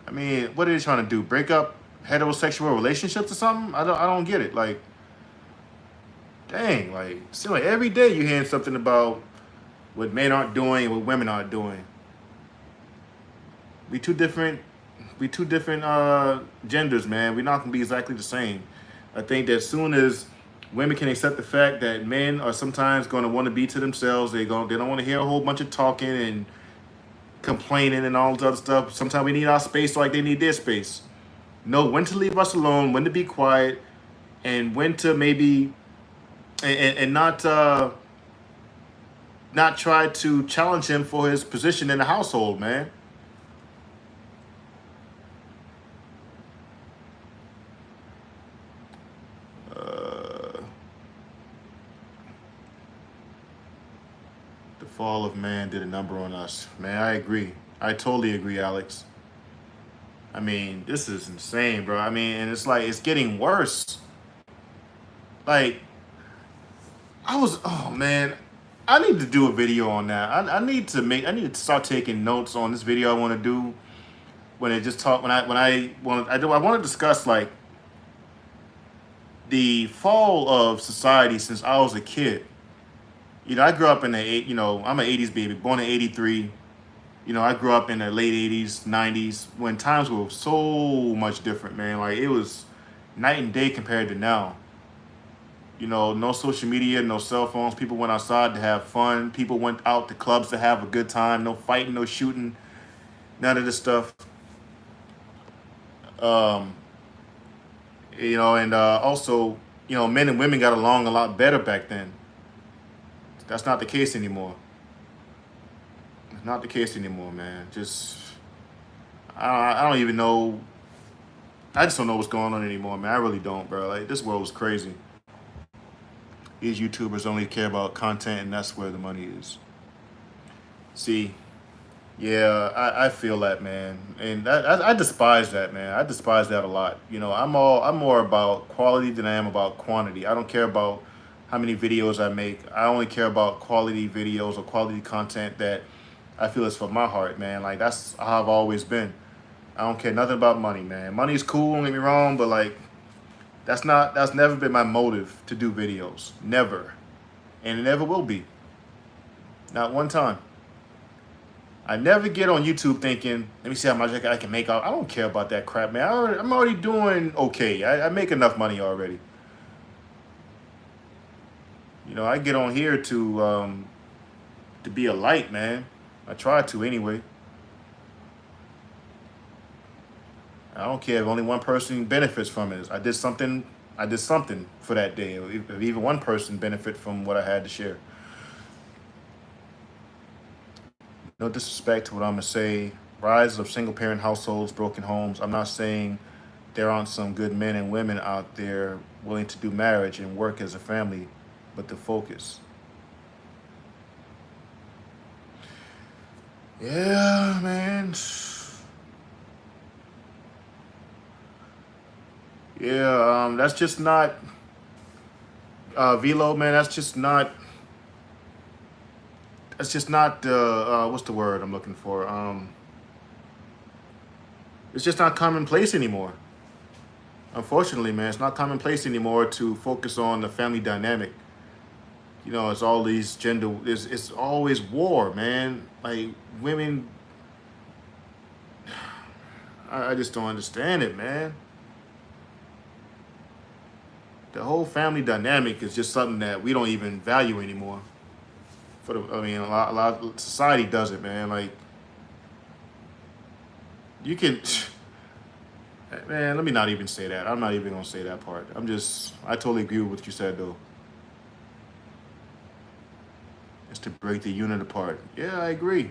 I mean, what are they trying to do? Break up heterosexual relationships or something? I don't get it. Like, dang, like, seem like every day you hearing something about what men aren't doing and what women aren't doing. We two different genders, man. We're not gonna be exactly the same. I think that as soon as women can accept the fact that men are sometimes gonna want to be to themselves, they don't want to hear a whole bunch of talking and complaining and all this other stuff. Sometimes we need our space like they need their space. Know when to leave us alone, when to be quiet, and when to maybe and not try to challenge him for his position in the household, man. The fall of man did a number on us, man. I agree. I totally agree, Alex. I mean, this is insane, bro. I mean, and it's like it's getting worse. Like, oh man, I need to do a video on that. I need to start taking notes on this video I want to do when it just talk I want to discuss like the fall of society since I was a kid. You know, I grew up in I'm an 80s baby, born in 83. You know, I grew up in the late 80s, 90s when times were so much different, man. Like it was night and day compared to now. You know, no social media, no cell phones. People went outside to have fun. People went out to clubs to have a good time. No fighting, no shooting, none of this stuff. Um, and also, men and women got along a lot better back then. That's not the case anymore. It's not the case anymore, man. I don't even know. I just don't know what's going on anymore, man. I really don't, bro. Like, this world is crazy. These YouTubers only care about content, and that's where the money is. See, yeah, I feel that, man, and I despise that, man. I despise that a lot. I'm more about quality than I am about quantity. I don't care about how many videos I make. I only care about quality videos or quality content that I feel is for my heart, man. Like that's how I've always been. I don't care nothing about money, man. Money's cool, don't get me wrong, but like that's never been my motive to do videos. Never. And it never will be. Not one time. I never get on YouTube thinking, let me see how much I can make out. I don't care about that crap, man. I'm already doing okay. I make enough money already. I get on here to be a light, man. I try to anyway. I don't care if only one person benefits from it. I did something for that day. If even one person benefit from what I had to share. No disrespect to what I'm going to say. Rise of single-parent households, broken homes. I'm not saying there aren't some good men and women out there willing to do marriage and work as a family, but the focus. Yeah, man. Yeah, that's just not, Velo, man, that's just not, what's the word I'm looking for? It's just not commonplace anymore. Unfortunately, man, it's not commonplace anymore to focus on the family dynamic. It's all these it's always war, man. Like women, I just don't understand it, man. The whole family dynamic is just something that we don't even value anymore. A lot of society does it, man. Like, you can, man. Let me not even say that. I'm not even gonna say that part. I totally agree with what you said, though. It's to break the unit apart. Yeah, I agree.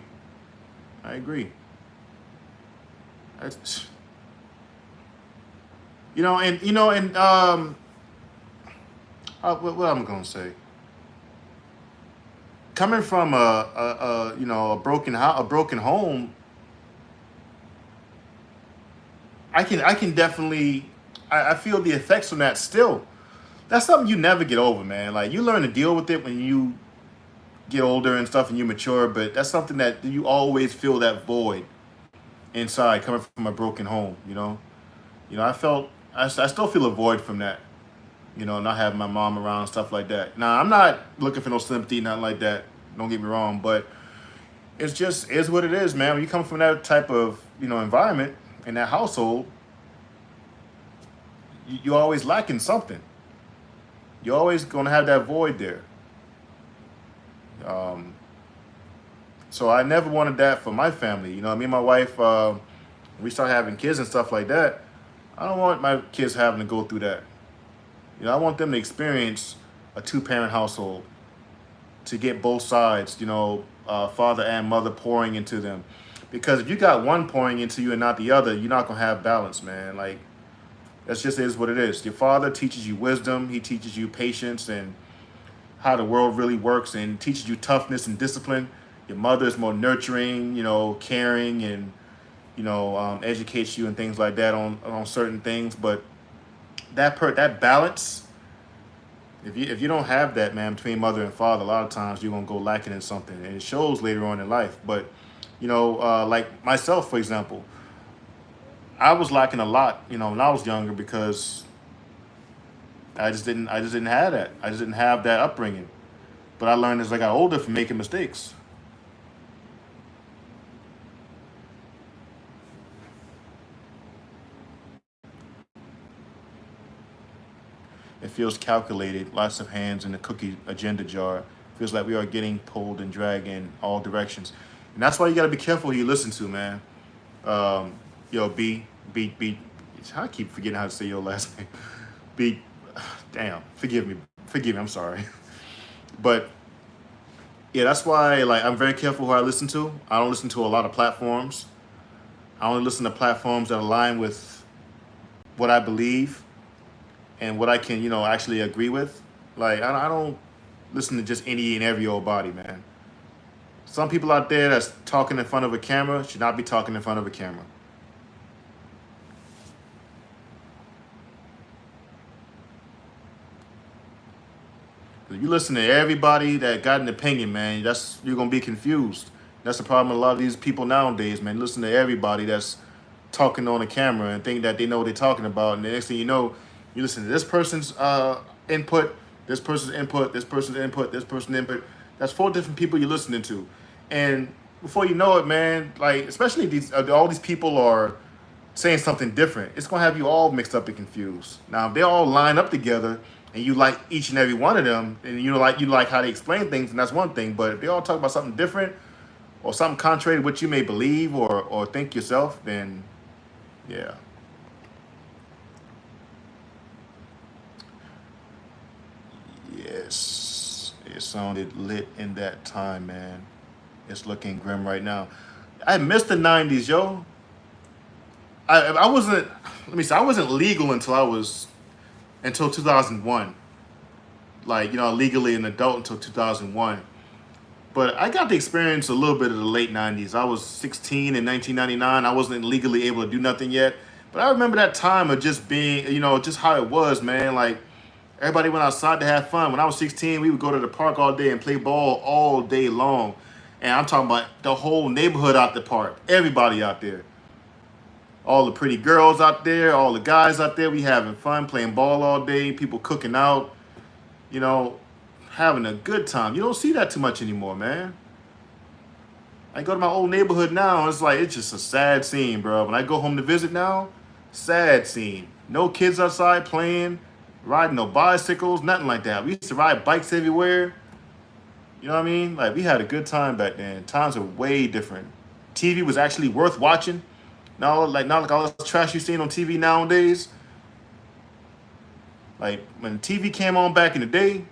what I'm gonna say. Coming from a broken home, I can definitely I feel the effects from that still. That's something you never get over, man. Like you learn to deal with it when you get older and stuff and you mature, but that's something that you always feel that void inside coming from a broken home. I still feel a void from that. Not having my mom around and stuff like that. Now I'm not looking for no sympathy, nothing like that. Don't get me wrong, but it's just is what it is, man. When you come from that type of environment in that household, you're always lacking something. You're always gonna have that void there. Um, so I never wanted that for my family. Me and my wife, we start having kids and stuff like that. I don't want my kids having to go through that. I want them to experience a two-parent household, to get both sides, father and mother pouring into them. Because if you got one pouring into you and not the other, you're not gonna have balance, man. Like that's just is what it is. Your father teaches you wisdom, he teaches you patience and how the world really works, and teaches you toughness and discipline. Your mother is more nurturing, caring, and educates you and things like that on certain things. But that balance, if you don't have that, man, between mother and father, a lot of times you're gonna go lacking in something, and it shows later on in life. But like myself, for example, I was lacking a lot, when I was younger because I just didn't have that. I just didn't have that upbringing. But I learned as I got older from making mistakes. It feels calculated, lots of hands in the cookie agenda jar. Feels like we are getting pulled and dragged in all directions. And that's why you gotta be careful who you listen to, man. Um, B. I keep forgetting how to say your last name. B. Damn, forgive me. I'm sorry, but yeah, that's why like I'm very careful who I listen to. I don't listen to a lot of platforms. I only listen to platforms that align with what I believe and what I can, actually agree with. Like I don't listen to just any and every old body, man. Some people out there that's talking in front of a camera should not be talking in front of a camera. If you listen to everybody that got an opinion, man, you're gonna be confused. That's the problem with a lot of these people nowadays, man. Listen to everybody that's talking on a camera and think that they know what they're talking about, and the next thing you know, you listen to this person's input, this person's input, this person's input, this person's input. That's four different people you're listening to, and before you know it, man, like especially these all these people are saying something different. It's gonna have you all mixed up and confused. Now, if they all line up together and you like each and every one of them, and you like how they explain things, and that's one thing. But if they all talk about something different or something contrary to what you may believe or think yourself, then yeah. Yes, it sounded lit in that time, man. It's looking grim right now. I missed the '90s, yo. I wasn't. Let me say, I wasn't legal until 2001. Like legally an adult until 2001. But I got to experience a little bit of the late '90s. I was 16 in 1999. I wasn't legally able to do nothing yet. But I remember that time of just being, just how it was, man. Like everybody went outside to have fun. When I was 16, we would go to the park all day and play ball all day long. And I'm talking about the whole neighborhood out the park. Everybody out there. All the pretty girls out there, all the guys out there, we having fun, playing ball all day, people cooking out, you know, having a good time. You don't see that too much anymore, man. I go to my old neighborhood now, it's just a sad scene, bro. When I go home to visit now, sad scene. No kids outside playing, riding no bicycles, nothing like that. We used to ride bikes everywhere. You know what I mean? Like we had a good time back then. Times are way different. TV was actually worth watching. Not like all this trash you seen on TV nowadays. Like when TV came on back in the day,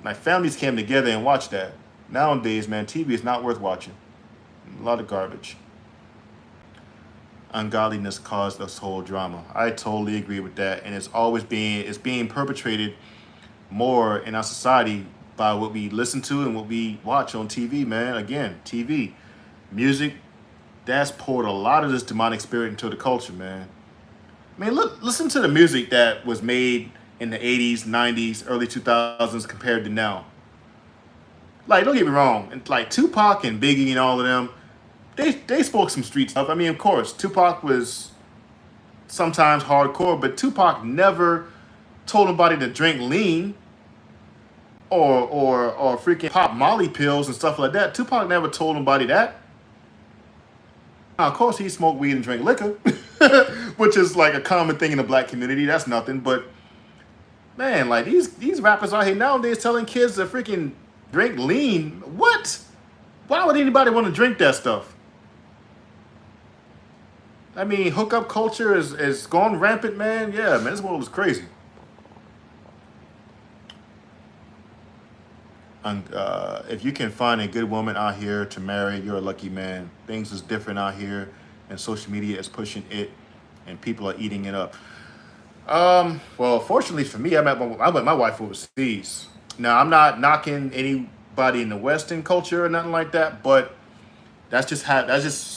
my families came together and watched that. Nowadays, man, TV is not worth watching. A lot of garbage. ungodliness caused this whole drama. I totally agree with that, and it's being perpetrated more in our society by what we listen to and what we watch on TV, man. Again, TV, music, that's poured a lot of this demonic spirit into the culture, man. I mean, look, listen to the music that was made in the 80s, 90s, early 2000s compared to now. Like, don't get me wrong, and like Tupac and Biggie and all of them, they spoke some street stuff. I mean, of course, Tupac was sometimes hardcore, but Tupac never told nobody to drink lean or freaking pop Molly pills and stuff like that. Tupac never told nobody that. Now, of course, he smoked weed and drank liquor, which is like a common thing in the black community. That's nothing. But man, like these rappers out here nowadays telling kids to freaking drink lean. What? Why would anybody want to drink that stuff? I mean, hookup culture is gone rampant, man. Yeah, man, this world is crazy. If you can find a good woman out here to marry, you're a lucky man. Things is different out here, and social media is pushing it, and people are eating it up. Well, fortunately for me, I met my wife overseas. Now, I'm not knocking anybody in the Western culture or nothing like that, but that's just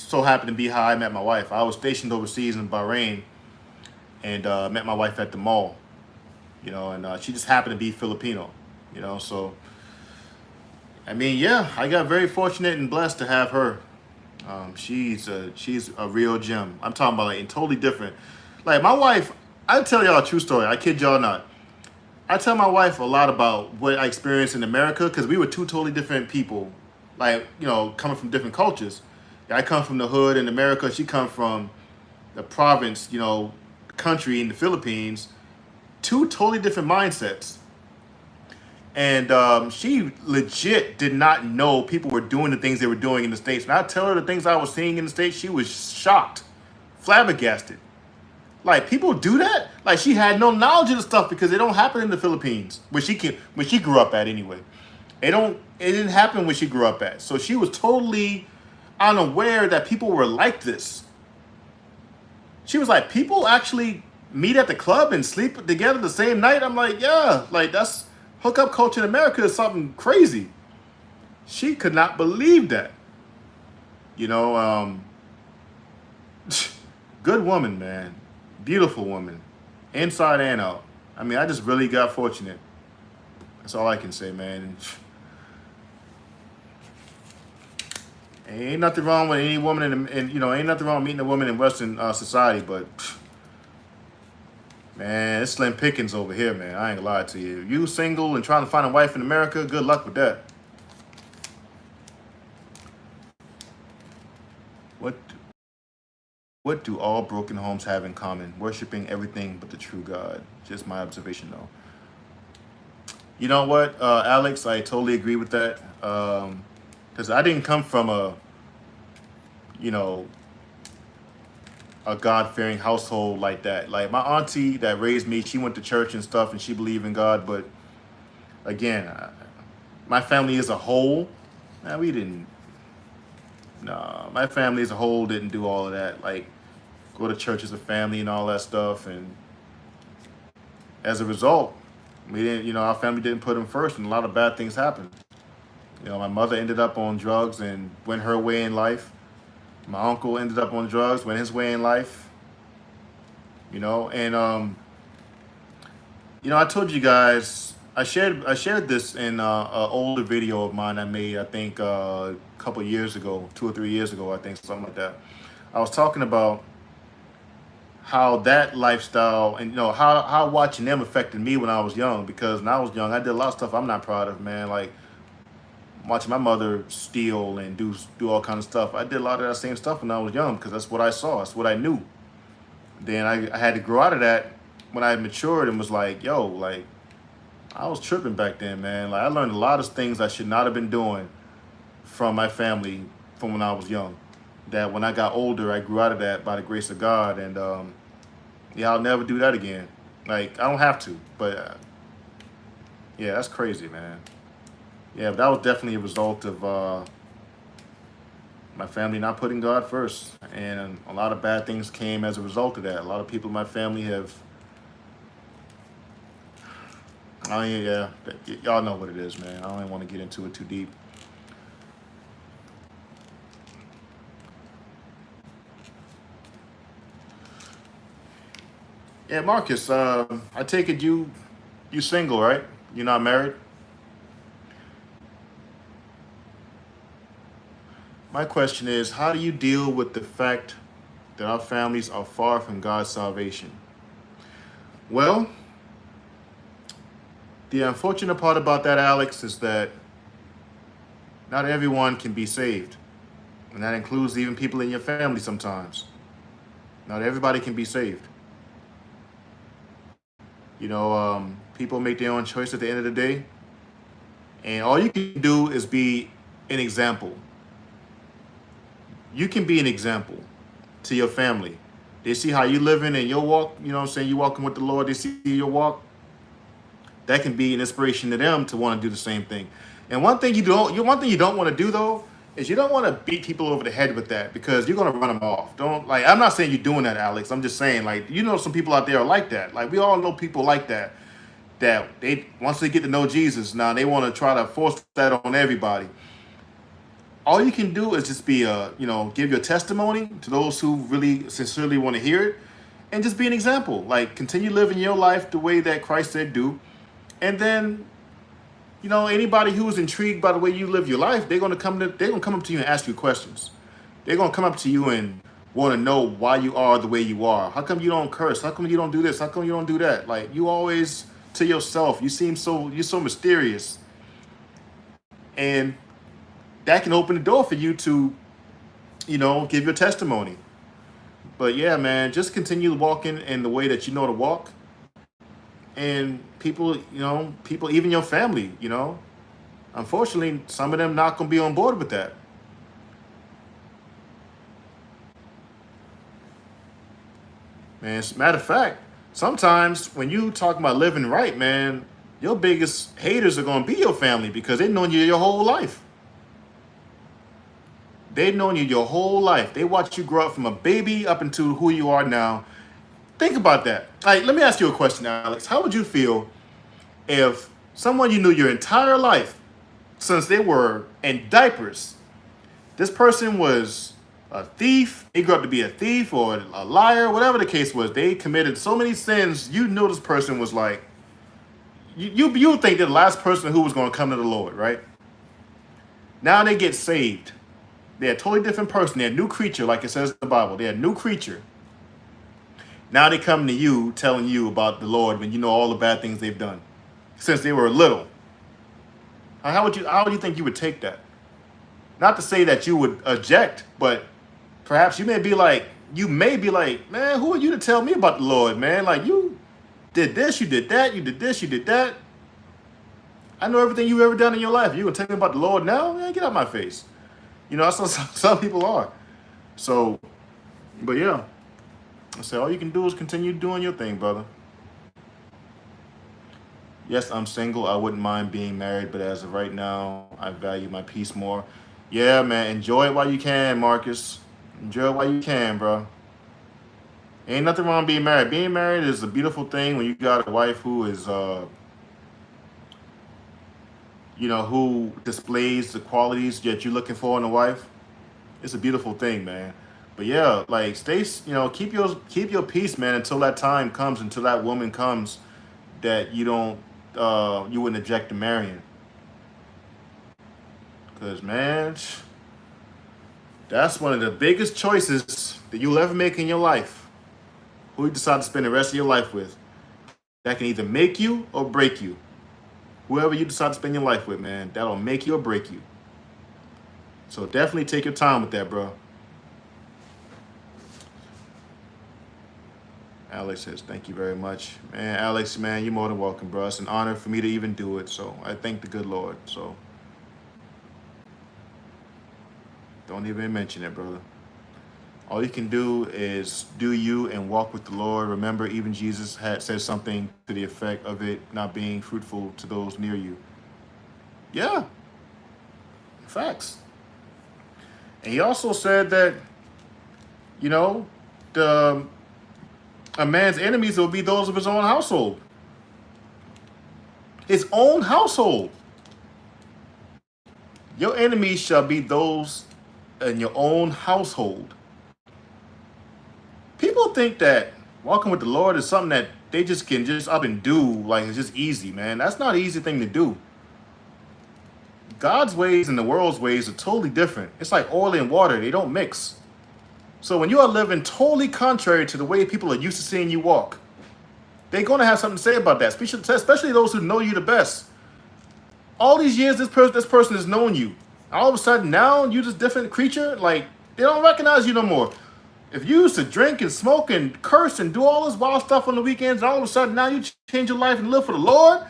so happened to be how I met my wife. I was stationed overseas in Bahrain, and met my wife at the mall, and she just happened to be Filipino, so. I mean, yeah, I got very fortunate and blessed to have her. She's a real gem. I'm talking about like totally different. Like my wife, I tell y'all a true story. I kid y'all not. I tell my wife a lot about what I experienced in America because we were two totally different people. Like coming from different cultures. I come from the hood in America. She come from the province, country in the Philippines. Two totally different mindsets. And she legit did not know people were doing the things they were doing in the States. When I tell her the things I was seeing in the States, she was shocked, flabbergasted. Like, people do that? Like, she had no knowledge of the stuff because it don't happen in the Philippines, where she grew up at anyway. It didn't happen where she grew up at. So she was totally unaware that people were like this. She was like, people actually meet at the club and sleep together the same night? I'm like, yeah, like that's... Hookup culture in America is something crazy. She could not believe that. Good woman, man. Beautiful woman. Inside and out. I mean, I just really got fortunate. That's all I can say, man. Ain't nothing wrong with any woman ain't nothing wrong with meeting a woman in Western society, but man, it's slim pickings over here, man. I ain't gonna lie to you. You single and trying to find a wife in America, good luck with that. What do all broken homes have in common? Worshipping everything but the true God. Just my observation, though. You know what, Alex? I totally agree with that. Because I didn't come from a God-fearing household like that. Like my auntie that raised me, she went to church and stuff, and she believed in God. But again, my family as a whole, man, we didn't. No, my family as a whole didn't do all of that. Like go to church as a family and all that stuff. And as a result, we didn't. Our family didn't put him first, and a lot of bad things happened. My mother ended up on drugs and went her way in life. My uncle ended up on drugs, went his way in life. And I told you guys, I shared this in an older video of mine I made, I think a couple years ago, 2 or 3 years ago, I think, something like that. I was talking about how that lifestyle and how watching them affected me when I was young, because when I was young, I did a lot of stuff I'm not proud of, man. Like watching my mother steal and do all kinds of stuff. I did a lot of that same stuff when I was young because that's what I saw. That's what I knew. Then I had to grow out of that when I matured and was like, yo, like, I was tripping back then, man. Like, I learned a lot of things I should not have been doing from my family from when I was young. That when I got older, I grew out of that by the grace of God. And, I'll never do that again. Like, I don't have to. But, yeah, that's crazy, man. Yeah, that was definitely a result of My family not putting God first, and a lot of bad things came as a result of that. A lot of people in my family have. Oh yeah, y'all know what it is, man. I don't even want to get into it too deep. Yeah, Marcus. I take it you single, right? You're not married. My question is, how do you deal with the fact that our families are far from God's salvation? Well, the unfortunate part about that, Alex, is that not everyone can be saved. And that includes even people in your family sometimes. Not everybody can be saved. People make their own choice at the end of the day. And all you can do is be an example. You can be an example to your family. They see how you living and your walk, you know what I'm saying, you walking with the Lord, they see your walk. That can be an inspiration to them to want to do the same thing. And one thing you don't want to do though, is you don't want to beat people over the head with that because you're gonna run them off. Don't like I'm not saying you're doing that, Alex. I'm just saying like some people out there are like that. Like we all know people like that. That they once they get to know Jesus, now they want to try to force that on everybody. All you can do is just be give your testimony to those who really sincerely want to hear it, and just be an example. Like continue living your life the way that Christ said do, and then anybody who is intrigued by the way you live your life, they're gonna come up to you and ask you questions. They're gonna come up to you and want to know why you are the way you are. How come you don't curse? How come you don't do this? How come you don't do that? Like you always to yourself. You're so mysterious, and that can open the door for you to, give your testimony. But yeah, man, just continue walking in the way that you know to walk, and people, even your family, unfortunately, some of them not gonna be on board with that. Man, as a matter of fact, sometimes when you talk about living right, man, your biggest haters are gonna be your family because they've known you your whole life. They've known you your whole life. They watched you grow up from a baby up into who you are now. Think about that. Like, let me ask you a question, Alex. How would you feel if someone you knew your entire life, since they were in diapers, this person was a thief, they grew up to be a thief or a liar, whatever the case was, they committed so many sins, you knew this person was like, you would think they're the last person who was going to come to the Lord, right? Now they get saved. They're a totally different person. They're a new creature, like it says in the Bible. They're a new creature. Now they come to you telling you about the Lord when you know all the bad things they've done since they were little. How would you think you would take that? Not to say that you would object, but perhaps you may be like, man, who are you to tell me about the Lord, man? Like you did this, you did that, you did this, you did that. I know everything you've ever done in your life. You gonna tell me about the Lord now? Man, get out of my face. That's what some people are. So, but yeah, I say all you can do is continue doing your thing, brother. Yes, I'm single. I wouldn't mind being married, but as of right now, I value my peace more. Yeah, man, enjoy it while you can, Marcus. Enjoy it while you can, bro. Ain't nothing wrong being married. Being married is a beautiful thing when you got a wife who is, who displays the qualities that you're looking for in a wife. It's a beautiful thing, man. But yeah, like keep your peace, man, until that time comes, until that woman comes that you wouldn't object to marrying. Because man, that's one of the biggest choices that you'll ever make in your life. Who you decide to spend the rest of your life with. That can either make you or break you. Whoever you decide to spend your life with, man, that'll make you or break you. So definitely take your time with that, bro. Alex says, thank you very much. Man, Alex, man, you're more than welcome, bro. It's an honor for me to even do it. So I thank the good Lord. So don't even mention it, brother. All you can do is do you and walk with the Lord. Remember, even Jesus had said something to the effect of it not being fruitful to those near you. Yeah, facts. And he also said that, you know, the a man's enemies will be those of his own household. His own household. Your enemies shall be those in your own household. People think that walking with the Lord is something that they just can just up and do, like it's just easy, man. That's not an easy thing to do. God's ways and the world's ways are totally different. It's like oil and water, they don't mix. So when you are living totally contrary to the way people are used to seeing you walk, they're going to have something to say about that, especially those who know you the best. All these years, this person has known you. All of a sudden, now you're this different creature. Like, they don't recognize you no more. If you used to drink and smoke and curse and do all this wild stuff on the weekends, and all of a sudden now you change your life and live for the Lord,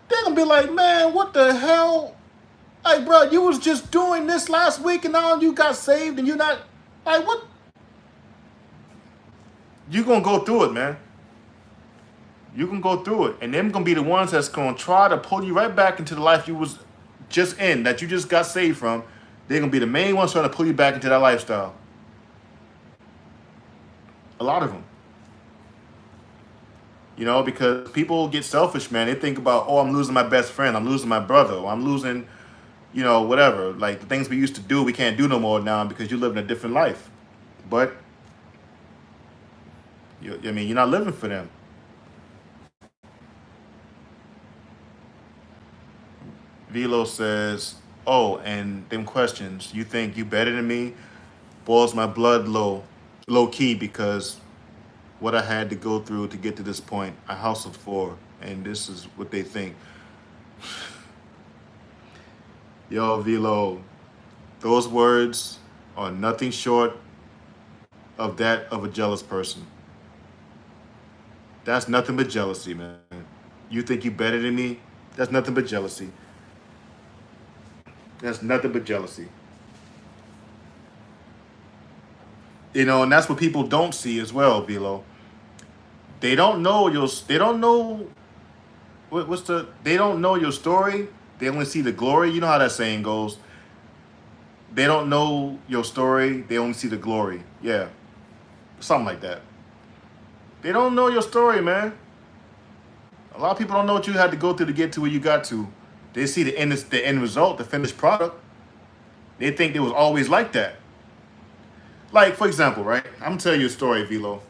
they're going to be like, man, what the hell? Like, bro, you was just doing this last week and now you got saved and you're not, like, what? You're going to go through it, man. You can go through it. And them going to be the ones that's going to try to pull you right back into the life you was just in, that you just got saved from. They're going to be the main ones trying to pull you back into that lifestyle. A lot of them. You know, because people get selfish, man. They think about, oh, I'm losing my best friend. I'm losing my brother. Or I'm losing, you know, whatever. Like the things we used to do, we can't do no more now because you live in a different life. But, I mean, you're not living for them. Velo says, oh, and them questions, you think you better than me? Boils my blood low key because what I had to go through to get to this point, I hustled for, and this is what they think. Yo, Velo, those words are nothing short of that of a jealous person. That's nothing but jealousy, man. You think you better than me? That's nothing but jealousy. That's nothing but jealousy. You know, and that's what people don't see as well, Velo. They don't know your. They don't know They don't know your story. They only see the glory. You know how that saying goes. They don't know your story. They only see the glory. Yeah, something like that. They don't know your story, man. A lot of people don't know what you had to go through to get to where you got to. They see the end result, the finished product. They think it was always like that. Like, for example, right? I'm going to tell you a story, Velo.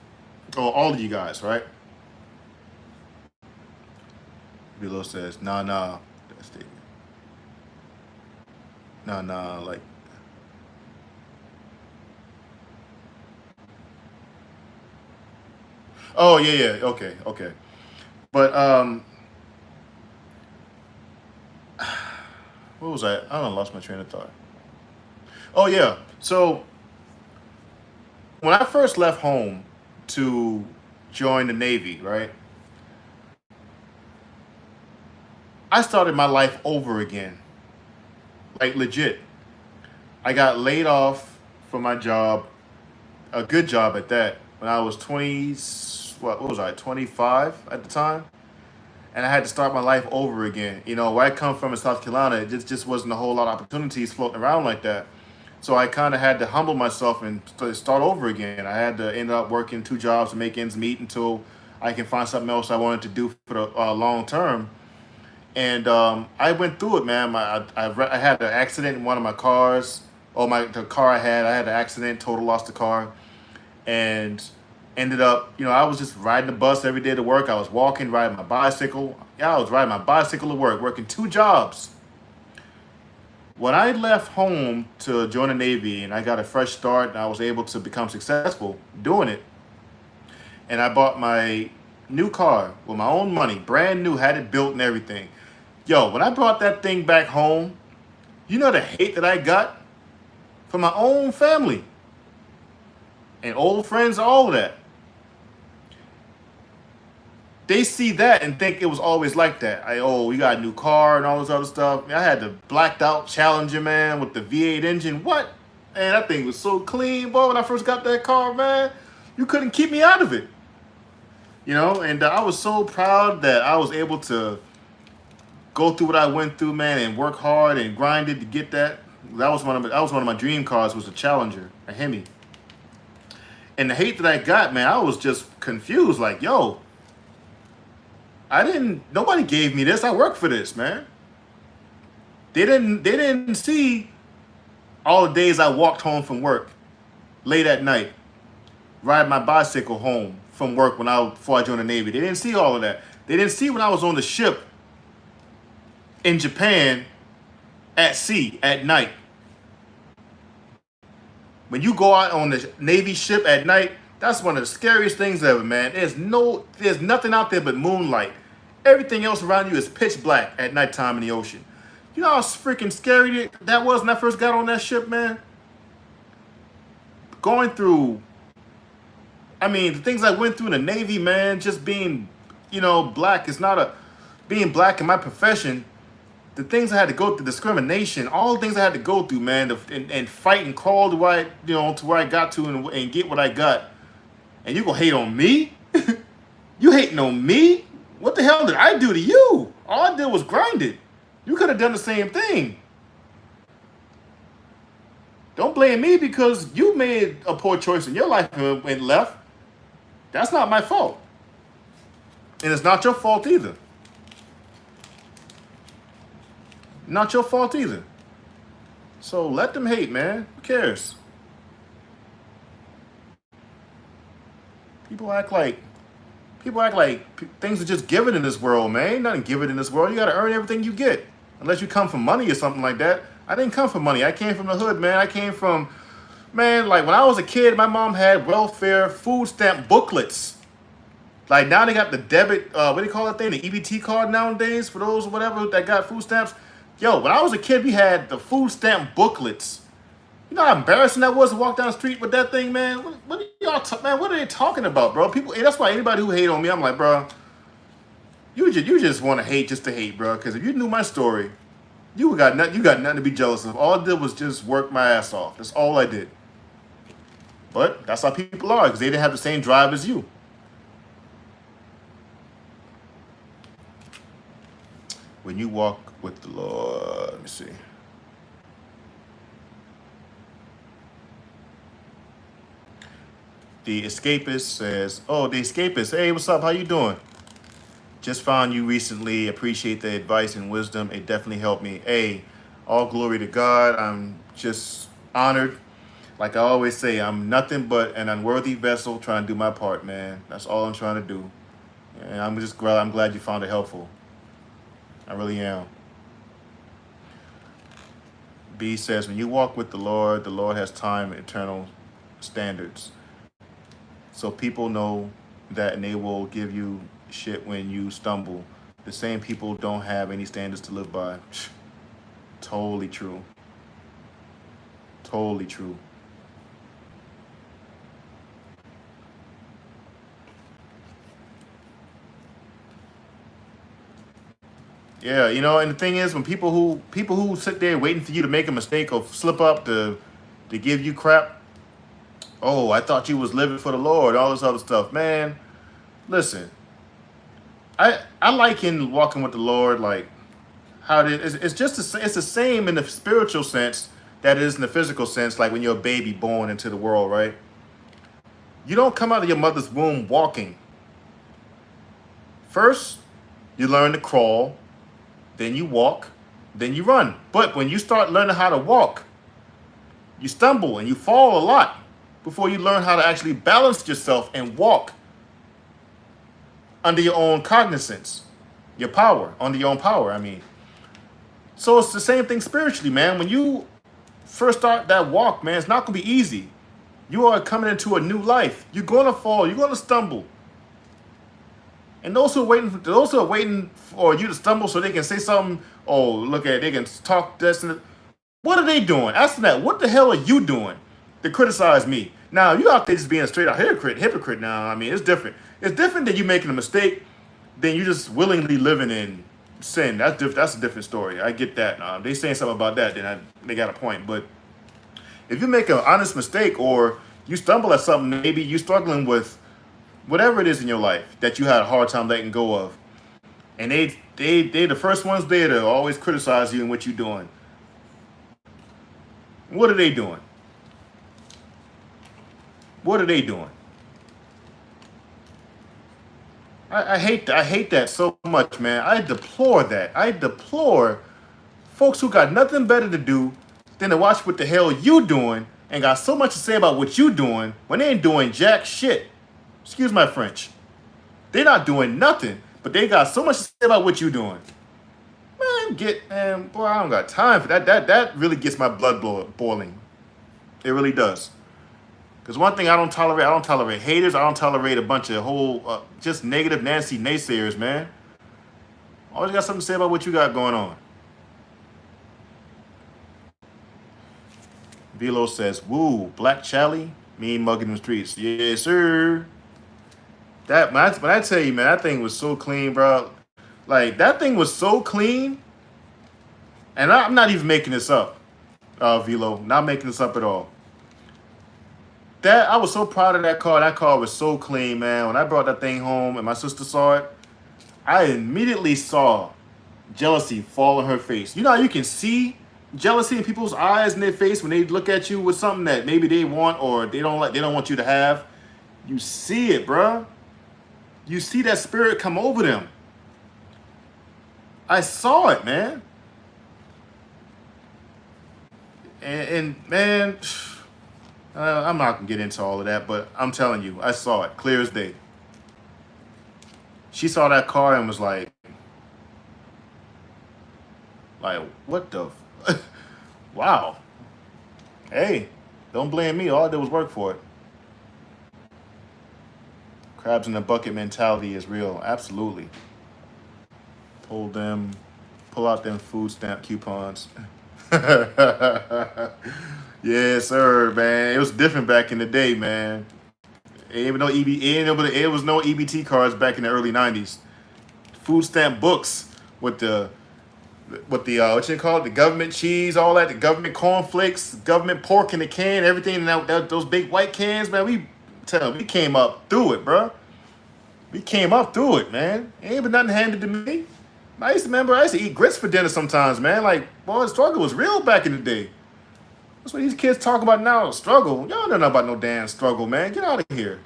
Or all of you guys, right? Velo says, nah. That's the, nah, like. Oh, yeah, okay. But, what was I? I don't know, lost my train of thought. Oh, yeah. So, when I first left home to join the Navy, right? I started my life over again. Like, legit. I got laid off from my job, a good job at that, when I was 20, what was I, 25 at the time? And I had to start my life over again. You know, where I come from in South Carolina, it just wasn't a whole lot of opportunities floating around like that. So I kind of had to humble myself and start over again. I had to end up working 2 jobs to make ends meet until I can find something else I wanted to do for the long term. And I went through it, man. I had an accident in one of my cars. The car I had an accident, total lost the car. And ended up, you know, I was just riding the bus every day to work. I was walking, riding my bicycle. Yeah, I was riding my bicycle to work, working 2 jobs. When I left home to join the Navy and I got a fresh start and I was able to become successful doing it, and I bought my new car with my own money, brand new, had it built and everything. Yo, when I brought that thing back home, you know the hate that I got from my own family and old friends, all of that. They see that and think it was always like that. We got a new car and all this other stuff. I had the blacked out Challenger, man, with the V8 engine. What? Man, that thing was so clean, boy. When I first got that car, man, you couldn't keep me out of it. You know, and I was so proud that I was able to go through what I went through, man, and work hard and grind it to get that. That was one of my dream cars, was a Challenger, a Hemi. And the hate that I got, man, I was just confused. Like, yo, nobody gave me this. I worked for this, man. They didn't see all the days I walked home from work late at night, ride my bicycle home from work before I joined the Navy. They didn't see all of that. They didn't see when I was on the ship in Japan at sea at night. When you go out on the Navy ship at night, that's one of the scariest things ever, man. There's nothing out there but moonlight. Everything else around you is pitch black at nighttime in the ocean. You know how freaking scary that was when I first got on that ship, man? Going through, the things I went through in the Navy, man, just being, black is being black in my profession. The things I had to go through, discrimination, all the things I had to go through, man, and fight and crawl to where I got to and get what I got. And you gonna hate on me? You hating on me? What the hell did I do to you? All I did was grind it. You could have done the same thing. Don't blame me because you made a poor choice in your life and left. That's not my fault. And it's not your fault either. Not your fault either. So let them hate, man. Who cares? People act like things are just given in this world, man. Ain't nothing given in this world. You got to earn everything you get. Unless you come from money or something like that. I didn't come from money. I came from the hood, man. I came from, man, like when I was a kid, my mom had welfare food stamp booklets. Like now they got the debit, what do you call that thing? The EBT card nowadays for those whatever that got food stamps. Yo, when I was a kid, we had the food stamp booklets. You know how embarrassing that was to walk down the street with that thing, man? What are y'all man, what are they talking about, bro? People, that's why anybody who hate on me, I'm like, bro, you just want to hate just to hate, bro. Because if you knew my story, you got nothing to be jealous of. All I did was just work my ass off. That's all I did. But that's how people are, because they didn't have the same drive as you. When you walk with the Lord, let me see. The Escapist says, oh, the Escapist, hey, what's up? How you doing? Just found you recently. Appreciate the advice and wisdom. It definitely helped me. Hey, all glory to God. I'm just honored. Like I always say, I'm nothing but an unworthy vessel trying to do my part, man. That's all I'm trying to do. And I'm glad you found it helpful. I really am. B says, when you walk with the Lord has time and eternal standards. So people know that and they will give you shit when you stumble. The same people don't have any standards to live by. Totally true. Totally true. Yeah, and the thing is, when people who sit there waiting for you to make a mistake or slip up to give you crap, oh, I thought you was living for the Lord, all this other stuff, man. Listen, I liken walking with the Lord like how it's the same in the spiritual sense that it is in the physical sense, like when you're a baby born into the world, right? You don't come out of your mother's womb walking. First, you learn to crawl. Then you walk, then you run. But when you start learning how to walk, you stumble and you fall a lot before you learn how to actually balance yourself and walk under your own cognizance, under your own power, So it's the same thing spiritually, man. When you first start that walk, man, it's not going to be easy. You are coming into a new life. You're going to fall. You're going to stumble. And those who are waiting for you to stumble so they can say something, they can talk this and that. What are they doing? Ask them that. What the hell are you doing to criticize me? Now, you out there just being a straight out hypocrite now. It's different. It's different than you making a mistake than you just willingly living in sin. That's a different story. I get that. They saying something about that, then they got a point. But if you make an honest mistake or you stumble at something, maybe you're struggling with whatever it is in your life that you had a hard time letting go of, and they the first ones there to always criticize you and what you're doing. What are they doing? What are they doing? I hate that so much, man. I deplore that. I deplore folks who got nothing better to do than to watch what the hell you doing and got so much to say about what you doing when they ain't doing jack shit. Excuse my French. They're not doing nothing, but they got so much to say about what you doing. Man, boy, I don't got time for that. That really gets my blood boiling. It really does. Because one thing I don't tolerate haters. I don't tolerate a bunch of whole, just negative, nasty naysayers, man. Always got something to say about what you got going on. Velo says, woo, Black Charlie, mean mugging the streets. Yes, sir. When I tell you, man, that thing was so clean, bro. Like, that thing was so clean. And I'm not even making this up, Velo. Not making this up at all. I was so proud of that car. That car was so clean, man. When I brought that thing home and my sister saw it, I immediately saw jealousy fall on her face. You know how you can see jealousy in people's eyes and their face when they look at you with something that maybe they want or they don't want you to have? You see it, bruh. You see that spirit come over them. I saw it, man. And man, I'm not gonna get into all of that, but I'm telling you, I saw it clear as day. She saw that car and was like, what the? Wow. Hey, don't blame me. All I did was work for it. Crabs in the bucket mentality is real. Absolutely. Pull out them food stamp coupons. Yes, sir, man. It was different back in the day, man. It was no EBT cards back in the early 90s. Food stamp books with the what you call it, the government cheese, all that, the government cornflakes, government pork in the can, everything in those big white cans, man. We came up through it, bro. We came up through it, man. Ain't been nothing handed to me. I used to eat grits for dinner sometimes, man. Like, boy, the struggle was real back in the day. That's what these kids talk about now, struggle. Y'all don't know about no damn struggle, man. Get out of here.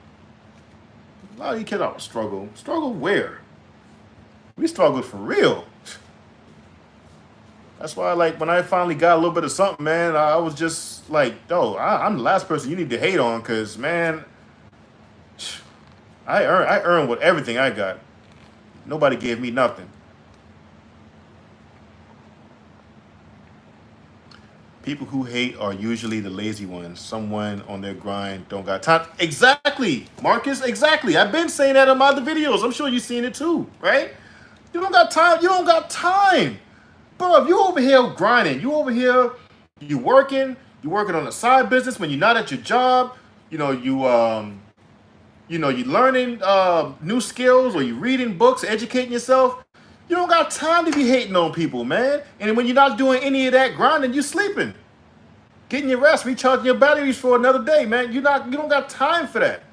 A lot of you kids out struggle. Struggle where? We struggled for real. That's why, like, when I finally got a little bit of something, man, I was just like, I'm the last person you need to hate on, because, man, I earned with everything I got. Nobody gave me nothing. People who hate are usually the lazy ones. Someone on their grind don't got time. Exactly, Marcus, exactly. I've been saying that in my other videos. I'm sure you've seen it too, right? You don't got time. You don't got time. Bro, if you over here grinding, you over here, you working on a side business when you're not at your job, you learning new skills, or you reading books, educating yourself. You don't got time to be hating on people, man. And when you're not doing any of that grinding, you sleeping, getting your rest, recharging your batteries for another day, man. You don't got time for that.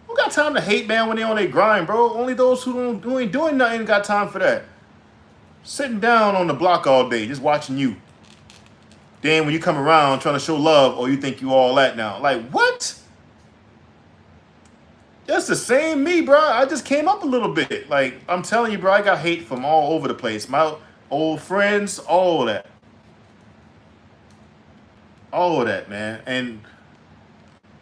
Who got time to hate, man, when they on their grind, bro? Only those who ain't doing nothing got time for that. Sitting down on the block all day, just watching you. Then when you come around trying to show love, or you think you all that now. Like, what? That's the same me, bro. I just came up a little bit. Like, I'm telling you, bro, I got hate from all over the place. My old friends, all of that. All of that, man. And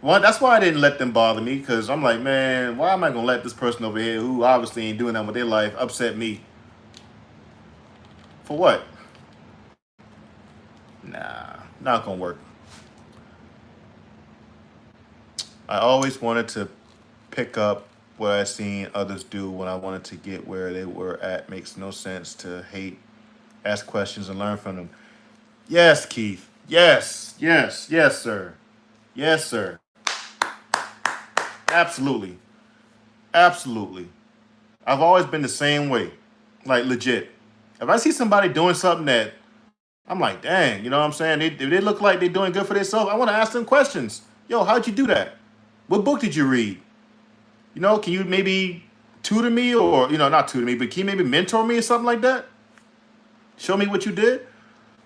that's why I didn't let them bother me, because I'm like, man, why am I going to let this person over here, who obviously ain't doing that with their life, upset me? For what? Nah, not going to work. I always wanted to pick up what I seen others do when I wanted to get where they were at. Makes no sense to hate, ask questions, and learn from them. Yes, Keith. Yes, sir. Yes, sir. Absolutely. Absolutely. I've always been the same way. Like, legit. If I see somebody doing something that I'm like, dang, you know what I'm saying? If they look like they're doing good for themselves, I want to ask them questions. Yo, how'd you do that? What book did you read? You know, can you maybe tutor me, or, not tutor me, but can you maybe mentor me or something like that? Show me what you did.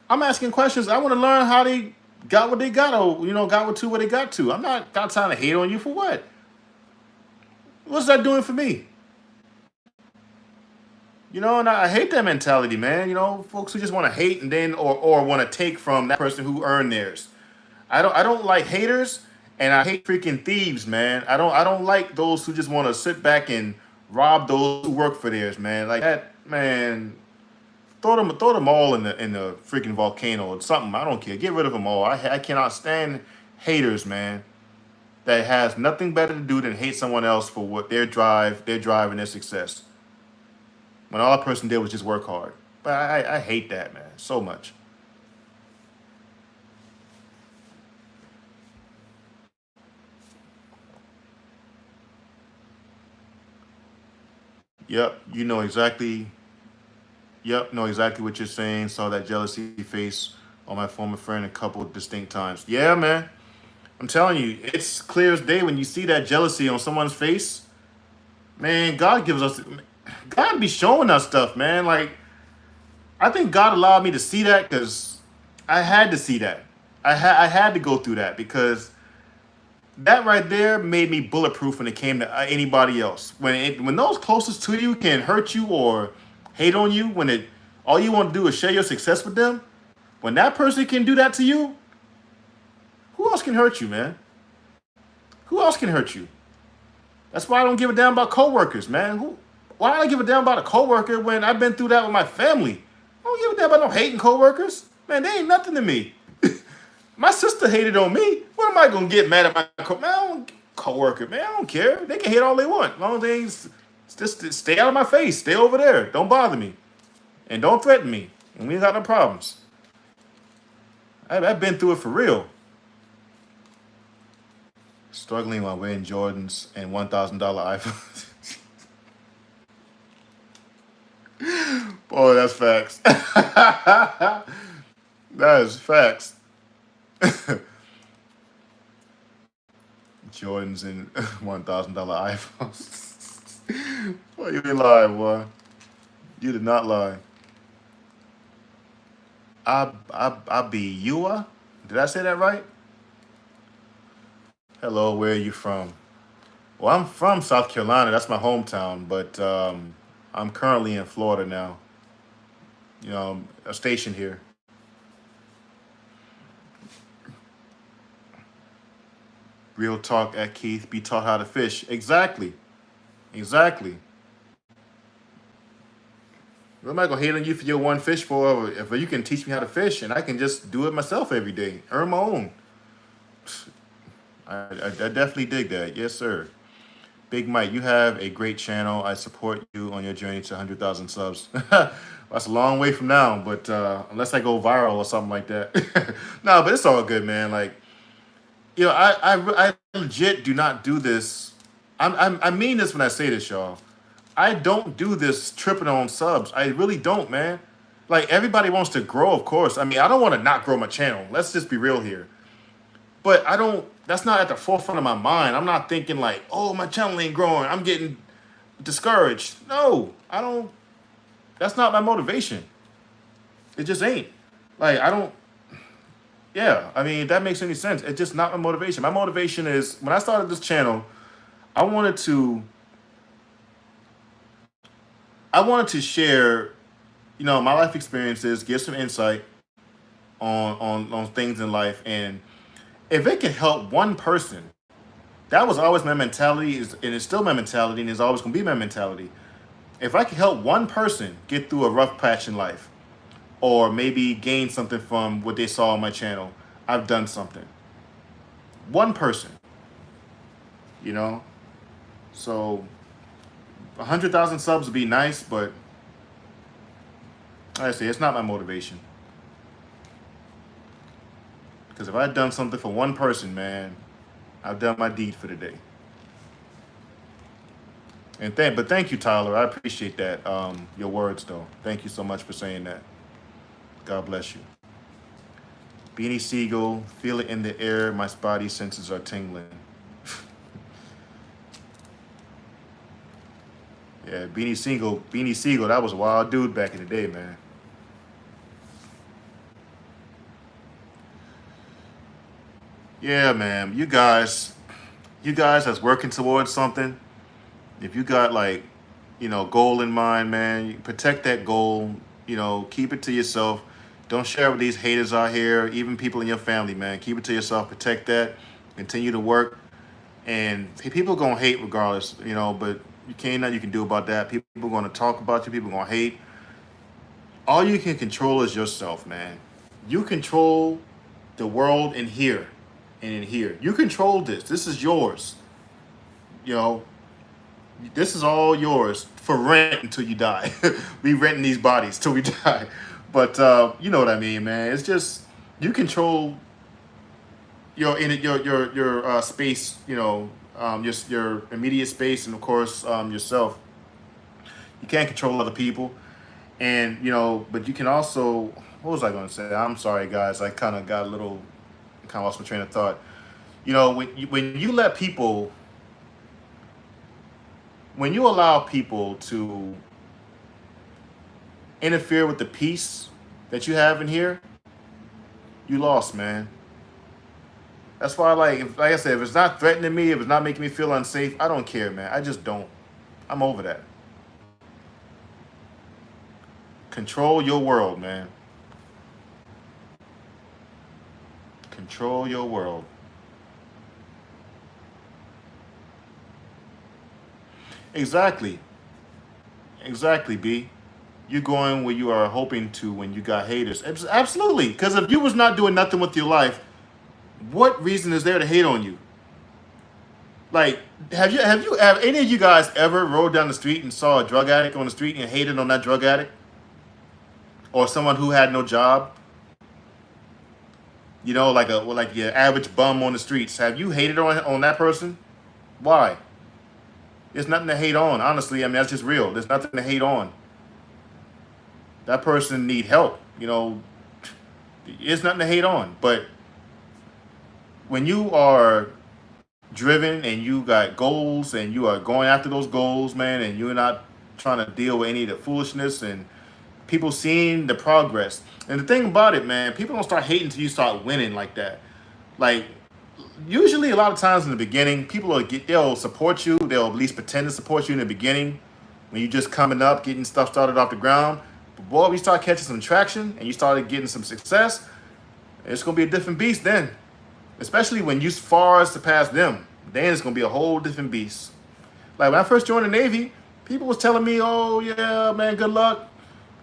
I'm asking questions. I want to learn how they got what they got, or got to what they got to. I'm not got time to hate on you for what. What's that doing for me? And I hate that mentality, man. Folks who just want to hate and then or want to take from that person who earned theirs. I don't like haters, and I hate freaking thieves, man. I don't like those who just want to sit back and rob those who work for theirs, man. Like that, man. Throw them all in the freaking volcano or something. I don't care. Get rid of them all. I cannot stand haters, man. That has nothing better to do than hate someone else for what their drive and their success. When all a person did was just work hard. But I hate that, man, so much. Yep, you know exactly. Yep, know exactly what you're saying. Saw that jealousy face on my former friend a couple of distinct times. Yeah, man. I'm telling you, it's clear as day when you see that jealousy on someone's face. Man, God be showing us stuff, man. Like, I think God allowed me to see that because I had to see that. I had to go through that because that right there made me bulletproof when it came to anybody else. When those closest to you can hurt you or hate on you, all you want to do is share your success with them. When that person can do that to you, who else can hurt you, man? Who else can hurt you? That's why I don't give a damn about coworkers, man. Why do I give a damn about a coworker when I've been through that with my family? I don't give a damn about no hating coworkers. Man, they ain't nothing to me. My sister hated on me. What am I gonna get mad at my coworker? Man, I don't care. They can hate all they want. As long as they just stay out of my face. Stay over there. Don't bother me. And don't threaten me. And we ain't got no problems. I've been through it for real. Struggling while wearing Jordans and $1,000 iPhones. Boy, that's facts. That is facts. Jordans and $1,000 iPhones. Boy, you didn't lie, boy. You did not lie. I be Yua. Did I say that right? Hello, where are you from? Well, I'm from South Carolina. That's my hometown, but I'm currently in Florida now. A station here. Real talk at Keith. Be taught how to fish. Exactly. Exactly. What am I gonna hate on you for your one fish for? If you can teach me how to fish, and I can just do it myself every day, earn my own. I definitely dig that. Yes, sir. Big Mike, you have a great channel. I support you on your journey to 100,000 subs. That's a long way from now, but unless I go viral or something like that. No, but it's all good, man. Like, I legit do not do this. I mean this when I say this, y'all. I don't do this tripping on subs. I really don't, man. Like, everybody wants to grow, of course. I mean, I don't want to not grow my channel. Let's just be real here. But that's not at the forefront of my mind. I'm not thinking like, oh, my channel ain't growing. I'm getting discouraged. No, I don't. That's not my motivation. It just ain't. Like, I don't. Yeah, I mean, if that makes any sense. It's just not my motivation. My motivation is when I started this channel, I wanted to. I wanted to share, my life experiences, give some insight on things in life, and if it can help one person, that was always my mentality, and it's still my mentality, and it's always gonna be my mentality. If I can help one person get through a rough patch in life, or maybe gain something from what they saw on my channel, I've done something. One person, you know. So 100,000 subs would be nice, but like I say, it's not my motivation. Because if I'd done something for one person, man, I've done my deed for the day. But thank you, Tyler. I appreciate that. Your words, though. Thank you so much for saying that. God bless you. Beanie Siegel, feel it in the air. My spotty senses are tingling. Yeah, Beanie Siegel, that was a wild dude back in the day, man. Yeah, man. You guys that's working towards something. If you got like, goal in mind, man, you protect that goal. Keep it to yourself. Don't share with these haters out here, even people in your family, man. Keep it to yourself. Protect that. Continue to work. And people gonna hate regardless, but you can't nothing you can do about that. People gonna talk about you. People gonna hate. All you can control is yourself, man. You control the world in here and in here. You control this. This is yours. You know, this is all yours for rent until you die. We renting these bodies till we die. But you know what I mean, man. It's just you control your space. Your immediate space, and of course yourself. You can't control other people, and but you can also. What was I going to say? I'm sorry, guys. I kind of got a little, kind of lost my train of thought. When you let people, when you allow people to interfere with the peace that you have in here, you lost, man. That's why, like I said, if it's not threatening me, if it's not making me feel unsafe, I don't care, man. I just don't. I'm over that. Control your world, man. Control your world. Exactly. Exactly, B. You're going where you are hoping to when you got haters. Absolutely. Because if you was not doing nothing with your life, what reason is there to hate on you? Like, have any of you guys ever rode down the street and saw a drug addict on the street and hated on that drug addict? Or someone who had no job? Like your average bum on the streets. Have you hated on that person? Why? There's nothing to hate on. Honestly, I mean that's just real. There's nothing to hate on. That person need help. It's nothing to hate on. But when you are driven and you got goals and you are going after those goals, man, and you're not trying to deal with any of the foolishness and people seeing the progress. And the thing about it, man, people don't start hating until you start winning like that. Like usually, a lot of times in the beginning, they'll support you. They'll at least pretend to support you in the beginning when you just coming up, getting stuff started off the ground. But boy, we start catching some traction and you started getting some success. It's gonna be a different beast then, especially when you far surpass them. Then it's gonna be a whole different beast. Like when I first joined the Navy, people was telling me, "Oh yeah, man, good luck,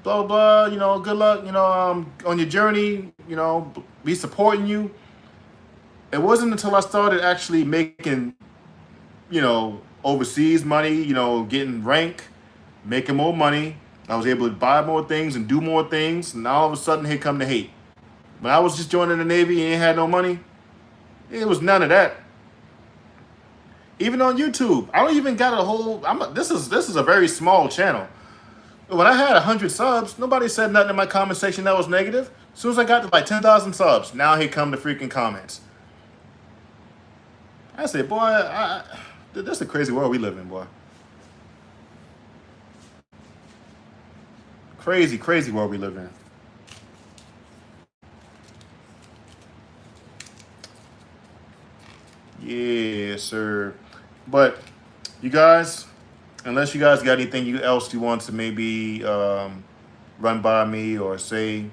blah blah. Good luck. On your journey. Be supporting you." It wasn't until I started actually making, overseas money, getting rank, making more money. I was able to buy more things and do more things. And all of a sudden, here come the hate. When I was just joining the Navy and ain't had no money, it was none of that. Even on YouTube, I don't even got a whole. This is a very small channel. When I had 100 subs, nobody said nothing in my comment section that was negative. As soon as I got to like 10,000 subs, now here come the freaking comments. I said, boy, that's a crazy world we live in, boy. Crazy, crazy world we live in. Yeah, sir. But you guys, unless you guys got anything else you want to maybe run by me or say,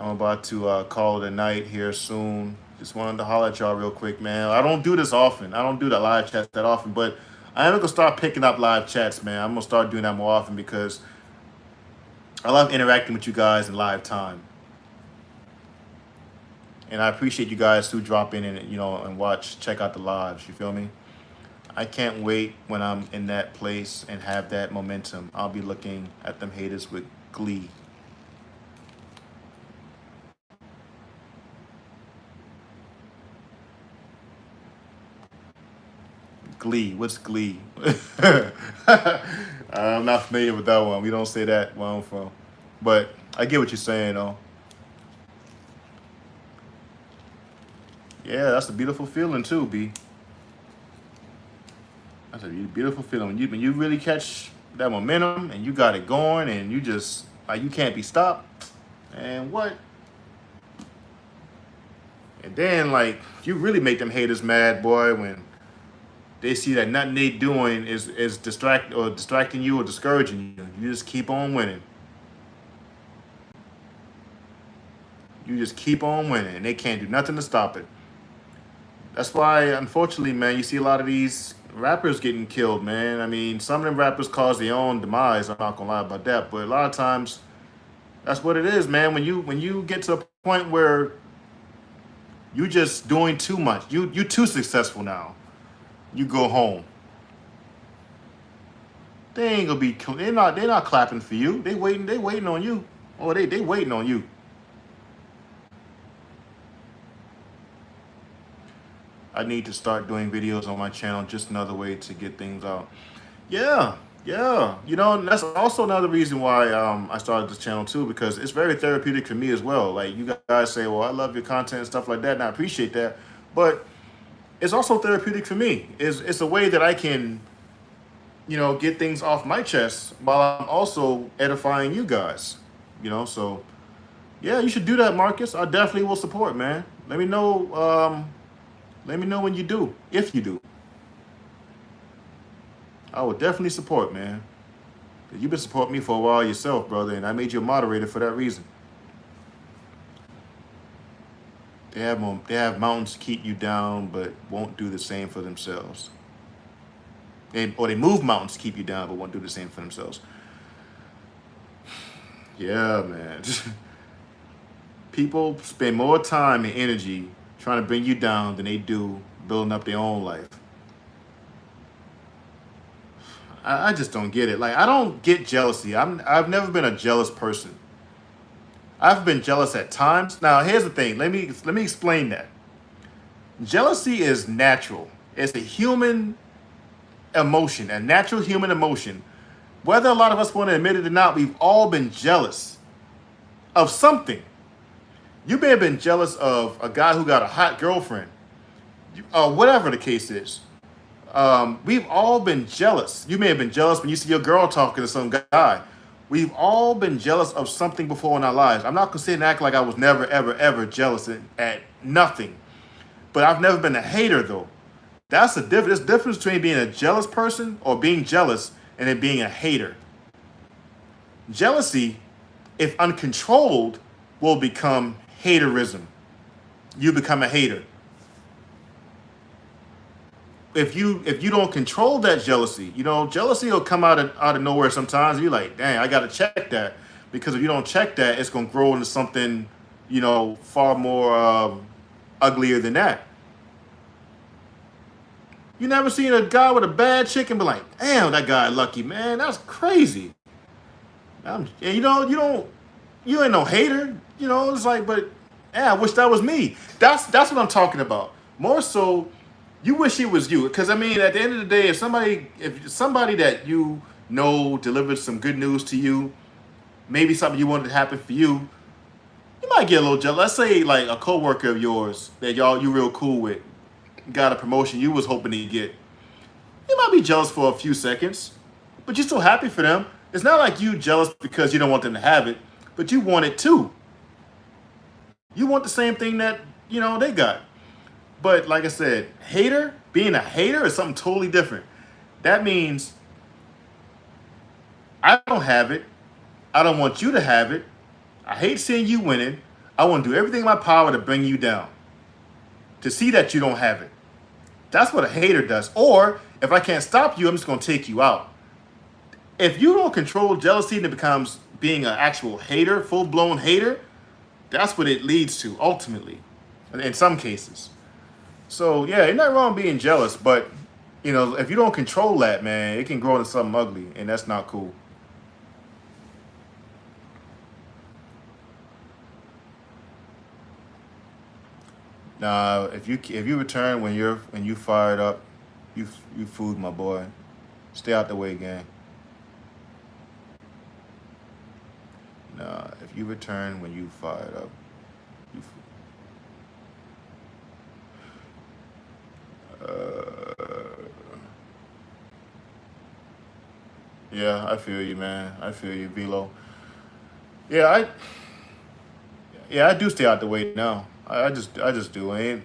I'm about to call it a night here soon. Just wanted to holler at y'all real quick, man. I don't do this often. I don't do the live chats that often, but I am gonna start picking up live chats, man. I'm gonna start doing that more often because I love interacting with you guys in live time, and I appreciate you guys who drop in and and check out the lives. You feel me? I can't wait when I'm in that place and have that momentum. I'll be looking at them haters with glee. Glee. What's Glee? I'm not familiar with that one. We don't say that where I'm from. But I get what you're saying, though. Yeah, that's a beautiful feeling, too, B. That's a beautiful feeling. When you really catch that momentum and you got it going and you just, like, you can't be stopped. And what? And then, like, you really make them haters mad, boy, when they see that nothing they doing is distracting you or discouraging you. You just keep on winning. You just keep on winning, and they can't do nothing to stop it. That's why, unfortunately, man, you see a lot of these rappers getting killed, man. I mean, some of them rappers cause their own demise. I'm not gonna lie about that, but a lot of times, that's what it is, man. When you get to a point where you just doing too much, you too successful now. You go home. They ain't gonna be. They're not clapping for you. They waiting. They waiting on you. Oh, they waiting on you. I need to start doing videos on my channel. Just another way to get things out. Yeah, yeah. You know, and that's also another reason why I started this channel too, because it's very therapeutic for me as well. Like, you guys say, well, I love your content and stuff like that, and I appreciate that. But it's also therapeutic for me. It's a way that I can, get things off my chest while I'm also edifying you guys. So yeah, you should do that, Marcus. I definitely will support, man. Let me know. Let me know when you do, if you do. I will definitely support, man. You've been supporting me for a while yourself, brother, and I made you a moderator for that reason. They have mountains to keep you down, but won't do the same for themselves. Or they move mountains to keep you down, but won't do the same for themselves. Yeah, man. People spend more time and energy trying to bring you down than they do building up their own life. I just don't get it. Like, I don't get jealousy. I've never been a jealous person. I've been jealous at times. Now, here's the thing. Let me explain that. Jealousy is natural. It's a human emotion, a natural human emotion. Whether a lot of us want to admit it or not, we've all been jealous of something. You may have been jealous of a guy who got a hot girlfriend, whatever the case is. We've all been jealous. You may have been jealous when you see your girl talking to some guy. We've all been jealous of something before in our lives. I'm not going to sit and act like I was never, ever, ever jealous at nothing. But I've never been a hater, though. That's the difference. There's a difference between being a jealous person or being jealous and then being a hater. Jealousy, if uncontrolled, will become haterism. You become a hater. If you don't control that jealousy, jealousy will come out of nowhere sometimes. You're like, dang, I got to check that, because if you don't check that, it's going to grow into something, far more uglier than that. You never seen a guy with a bad chick and be like, damn, that guy lucky, man. That's crazy. You ain't no hater. It's like, but yeah, I wish that was me. That's what I'm talking about. More so, you wish it was you. Because, I mean, at the end of the day, if somebody that delivered some good news to you, maybe something you wanted to happen for you, you might get a little jealous. Let's say, like, a coworker of yours that you real cool with got a promotion you was hoping to get. You might be jealous for a few seconds, but you're still happy for them. It's not like you jealous because you don't want them to have it, but you want it too. You want the same thing that, they got. But like I said, being a hater is something totally different. That means I don't have it. I don't want you to have it. I hate seeing you winning. I want to do everything in my power to bring you down, to see that you don't have it. That's what a hater does. Or if I can't stop you, I'm just going to take you out. If you don't control jealousy and it becomes being an actual hater, full-blown hater, that's what it leads to ultimately, in some cases. So yeah, ain't nothing wrong being jealous, but if you don't control that, man, it can grow into something ugly, and that's not cool. Nah, if you return when you fired up, you food, my boy. Stay out the way, gang. Nah, if you return when you fired up, you. Yeah, I feel you, man. I feel you, Velo. Yeah, I do stay out the way now. I just do. Ain't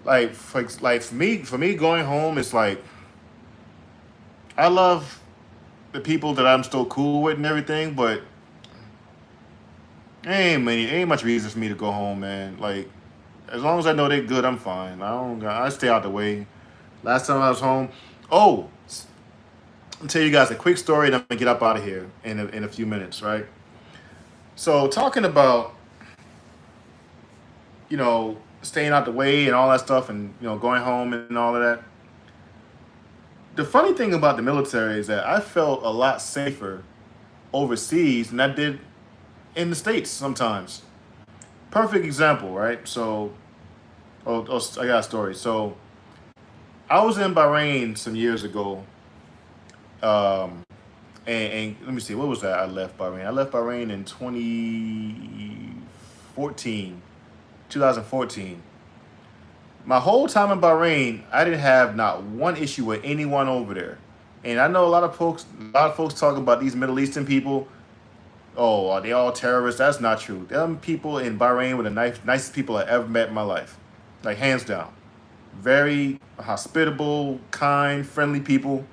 like for me going home, it's like I love the people that I'm still cool with and everything, but ain't much reason for me to go home, man. Like as long as I know they're good, I'm fine. I stay out the way. Last time I was home, oh, I'll tell you guys a quick story, and I'm gonna get up out of here in a few minutes, right? So talking about staying out the way and all that stuff, and going home and all of that. The funny thing about the military is that I felt a lot safer overseas than I did in the States sometimes. Perfect example, right? So, I got a story. So, I was in Bahrain some years ago, um, and let me see, what was that? I left Bahrain. I left Bahrain in 2014. 2014. My whole time in Bahrain, I didn't have not one issue with anyone over there. And I know a lot of folks talk about these Middle Eastern people. Oh, are they all terrorists? That's not true. Them people in Bahrain were the nicest people I ever met in my life, like hands down. Very hospitable, kind, friendly people.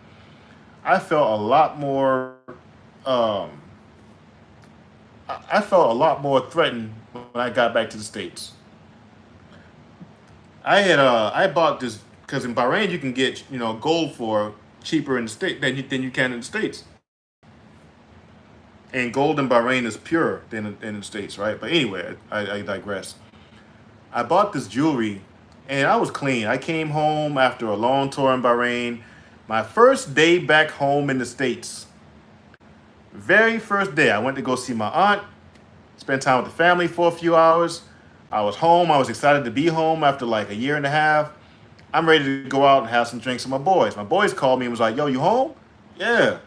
I felt a lot more. Um, I felt a lot more threatened when I got back to the states. I bought this because in Bahrain you can get gold for cheaper in the state than you can in the states, and gold in Bahrain is pure than in the states, right? But anyway, I digress. I bought this jewelry, and I was clean. I came home after a long tour in Bahrain. My first day back home in the states, very first day, I went to go see my aunt, spent time with the family for a few hours. I was home. I was excited to be home after like a year and a half. I'm ready to go out and have some drinks with my boys. My boys called me and was like, "Yo, you home?" Yeah.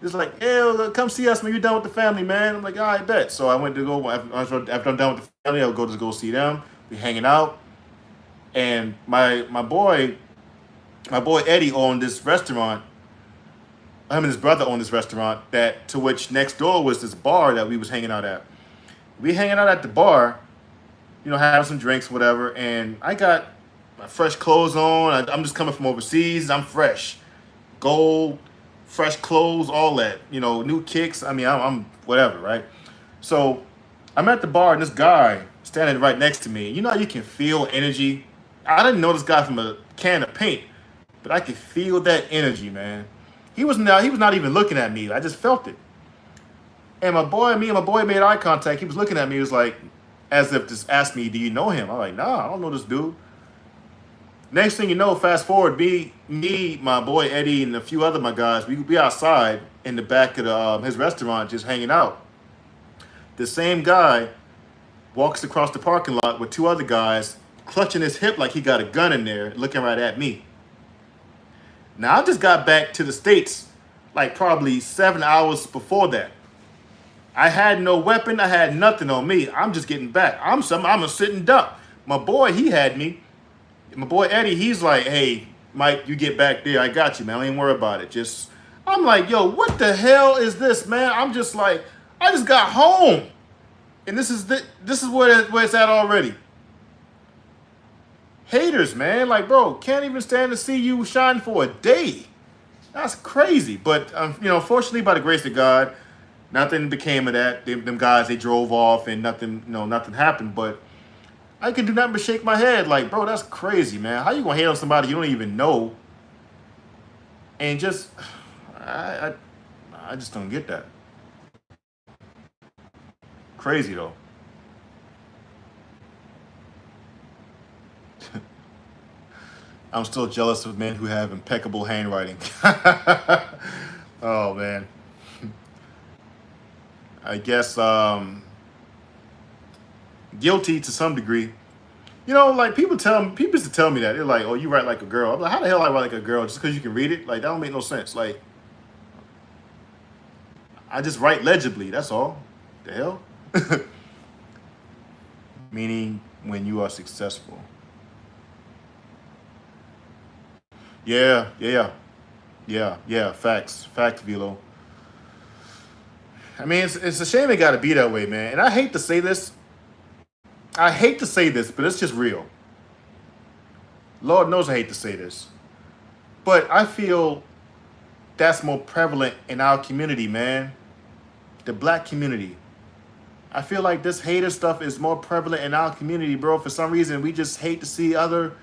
It's like, "Yeah, come see us when you're done with the family, man." I'm like, "All right, bet." So I went to go after I'm done with the family. I'll go see them. We hanging out, and my boy Eddie owned this restaurant. Him and his brother owned this restaurant that to which next door was this bar that we was hanging out at. We hanging out at the bar, have some drinks, whatever. And I got my fresh clothes on. I'm just coming from overseas. I'm fresh, gold, fresh clothes, all that. New kicks. I mean, I'm whatever, right? So I'm at the bar, and this guy standing right next to me. You know how you can feel energy. I didn't know this guy from a can of paint, but I could feel that energy, man. He was not even looking at me. I just felt it. And me and my boy made eye contact. He was looking at me. He was like, as if just asked me, "Do you know him?" I'm like, "Nah, I don't know this dude." Next thing you know, fast forward, me, my boy Eddie, and a few other my guys, we be outside in the back of his restaurant just hanging out. The same guy walks across the parking lot with two other guys, clutching his hip like he got a gun in there, looking right at me. Now I just got back to the States like probably 7 hours before that. I had no weapon. I had nothing on me. I'm just getting back. I'm a sitting duck. My boy, he had me. My boy Eddie, he's like, "Hey, Mike, you get back there. I got you, man. Don't even worry about it." I'm like, "Yo, what the hell is this, man?" I'm just like, I just got home, and this is where it's at already. Haters, man. Like, bro, can't even stand to see you shine for a day. That's crazy. But fortunately, by the grace of God, nothing became of that. Them guys, they drove off, and nothing happened. But I can do nothing but shake my head, like, bro, that's crazy, man. How you gonna hate on somebody you don't even know? And just, I, I just don't get that. Crazy though. I'm still jealous of men who have impeccable handwriting. Oh man, I guess guilty to some degree. Like people used to tell me that they're like, "Oh, you write like a girl." I'm like, "How the hell I write like a girl? Just because you can read it? Like that don't make no sense. Like I just write legibly. That's all. The hell." Meaning when you are successful. Yeah, yeah, yeah, yeah. Facts, Velo. I mean, it's a shame it got to be that way, man. And I hate to say this, I hate to say this, but it's just real. Lord knows I hate to say this. But I feel that's more prevalent in our community, man. The black community. I feel like this hater stuff is more prevalent in our community, bro. For some reason, we just hate to see other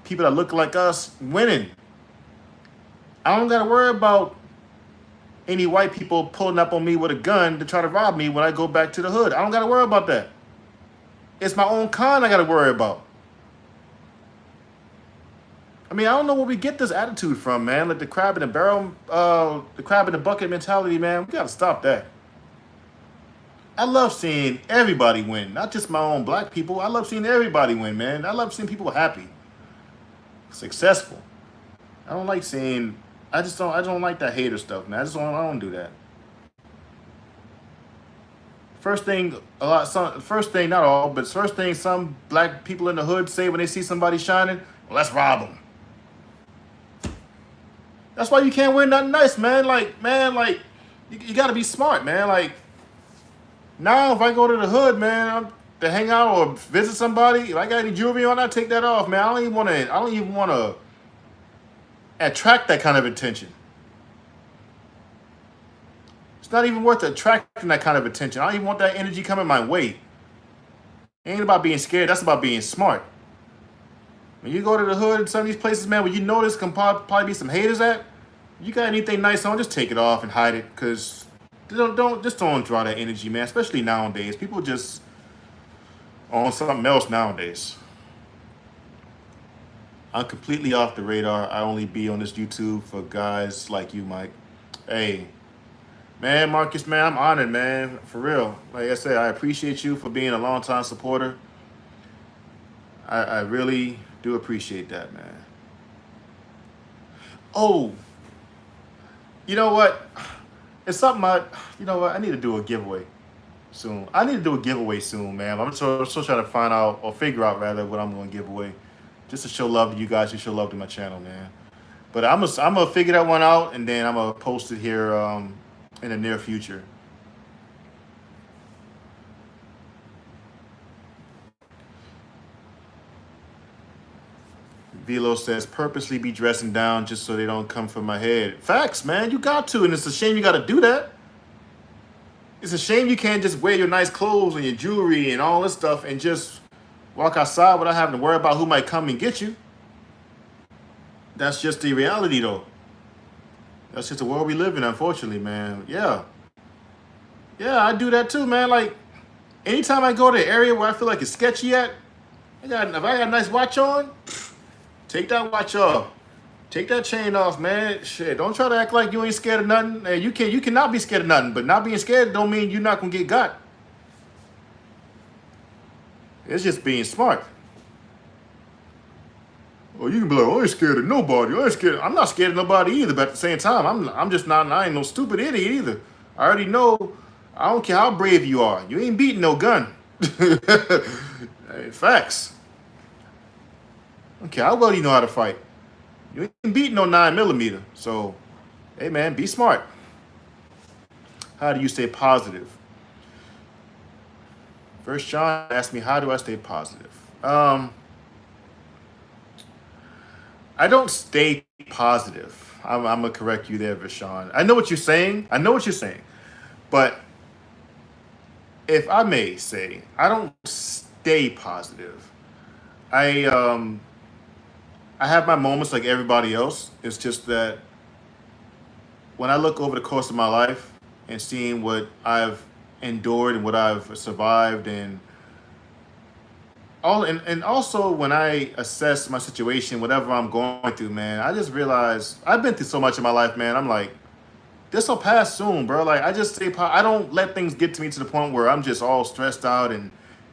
people that look like us winning. I don't gotta worry about any white people pulling up on me with a gun to try to rob me when I go back to the hood. I don't gotta worry about that. It's my own kind I gotta worry about. I mean, I don't know where we get this attitude from, man. Like the crab in the barrel, the crab in the bucket mentality, man. We gotta stop that. I love seeing everybody win, not just my own black people. I love seeing everybody win, man. I love seeing people happy, successful. I don't like seeing. I don't like that hater stuff, man. I don't do that. First thing, not all, but first thing some black people in the hood say when they see somebody shining, well, let's rob them. That's why you can't wear nothing nice, man. You got to be smart, man. Like, now if I go to the hood, man, to hang out or visit somebody, if I got any jewelry on, I take that off, man. I don't even want to attract that kind of attention. It's not even worth attracting that kind of attention. I don't even want that energy coming my way. It ain't about being scared. That's about being smart. When you go to the hood and some of these places, man, where you know there's can probably be some haters at, you got anything nice on, just take it off and hide it, because don't draw that energy, man. Especially nowadays, people just on something else nowadays. I'm completely off the radar. I only be on this YouTube for guys like you, Mike. Hey, man, Marcus, man, I'm honored, man, for real. Like I said, I appreciate you for being a long-time supporter. I really do appreciate that, man. Oh, you know what? It's something you know what? I need to do a giveaway soon. Man. I'm still trying to find out, or figure out rather, what I'm going to give away. Just to show love to you guys, to show love to my channel, man. But I'm gonna figure that one out, and then I'm gonna post it here in the near future. Velo says, purposely be dressing down just so they don't come for my head. Facts, man. You got to, and it's a shame you got to do that. It's a shame you can't just wear your nice clothes and your jewelry and all this stuff and just walk outside without having to worry about who might come and get you. That's just the reality, though. That's just the world we live in, unfortunately, man. Yeah, I do that too, man. Like, anytime I go to an area where I feel like it's sketchy at, if I got a nice watch on, take that watch off. Take that chain off, man. Shit, don't try to act like you ain't scared of nothing. Hey, you cannot be scared of nothing, but not being scared don't mean you're not gonna get got. It's just being smart. Well, you can be like, I ain't scared of nobody. I'm not scared of nobody either, but at the same time, I'm just not, I ain't no stupid idiot either. I already know, I don't care how brave you are. You ain't beating no gun. Hey, facts. I don't care how well you know how to fight. You ain't beating no 9mm. So, hey man, be smart. How do you stay positive? First John asked me, how do I stay positive? I don't stay positive. I'm gonna correct you there, Vishon. I know what you're saying. But if I may say, I don't stay positive. I have my moments like everybody else. It's just that when I look over the course of my life and seeing what I've endured and what I've survived, and also when I assess my situation, whatever I'm going through, man, I just realize I've been through so much in my life, man. I'm like, this will pass soon, bro. Like, I don't let things get to me to the point where I'm just all stressed out and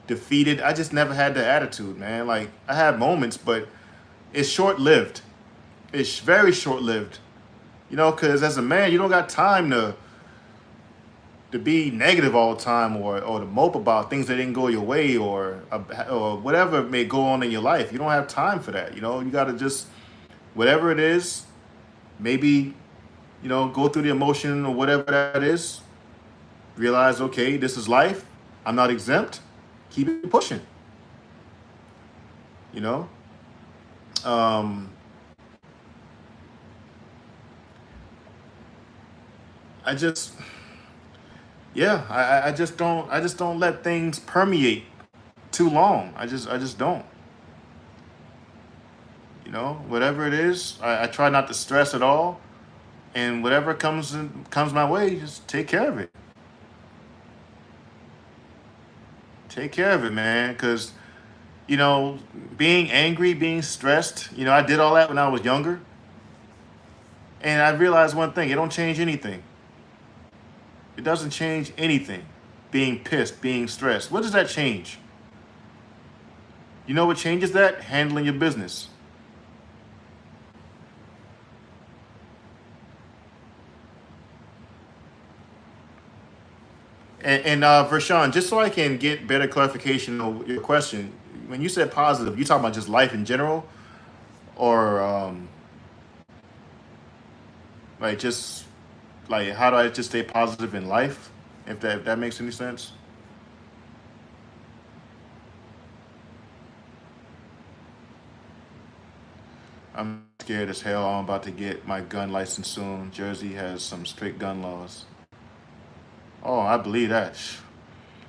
defeated. I just never had that attitude, man. Like, I have moments, but it's short-lived. It's very short-lived. You know, because as a man, you don't got time to be negative all the time, or to mope about things that didn't go your way, or whatever may go on in your life. You don't have time for that. You know, you got to just, whatever it is, maybe, you know, go through the emotion or whatever that is. Realize, okay, this is life. I'm not exempt. Keep it pushing. You know, um, I just, yeah, I just don't let things permeate too long. I just don't. You know, whatever it is, I try not to stress at all, and whatever comes my way, just take care of it. Take care of it, man, because you know, being angry, being stressed, you know, I did all that when I was younger, and I realized one thing: it don't change anything. It doesn't change anything. Being pissed, being stressed. What does that change? You know what changes that? Handling your business. And Vershawn, just so I can get better clarification on your question, when you said positive, you talking about just life in general, or like just like how do I just stay positive in life? If that makes any sense. I'm scared as hell. I'm about to get my gun license soon. Jersey has some strict gun laws. Oh, I believe that.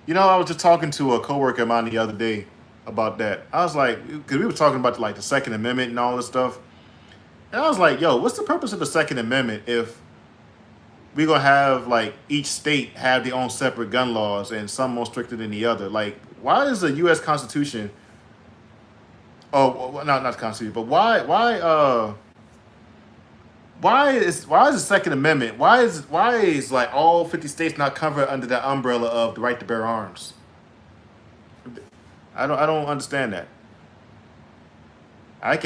You know, I was just talking to a coworker of mine the other day about that. I was like, because we were talking about like the Second Amendment and all this stuff, and I was like, yo, what's the purpose of the Second Amendment if we're gonna have like each state have their own separate gun laws and some more stricter than the other? Like, why is the U.S. Constitution? Oh, well, not the Constitution, but why is the Second Amendment? Why is like all 50 states not covered under the umbrella of the right to bear arms? I don't understand that. You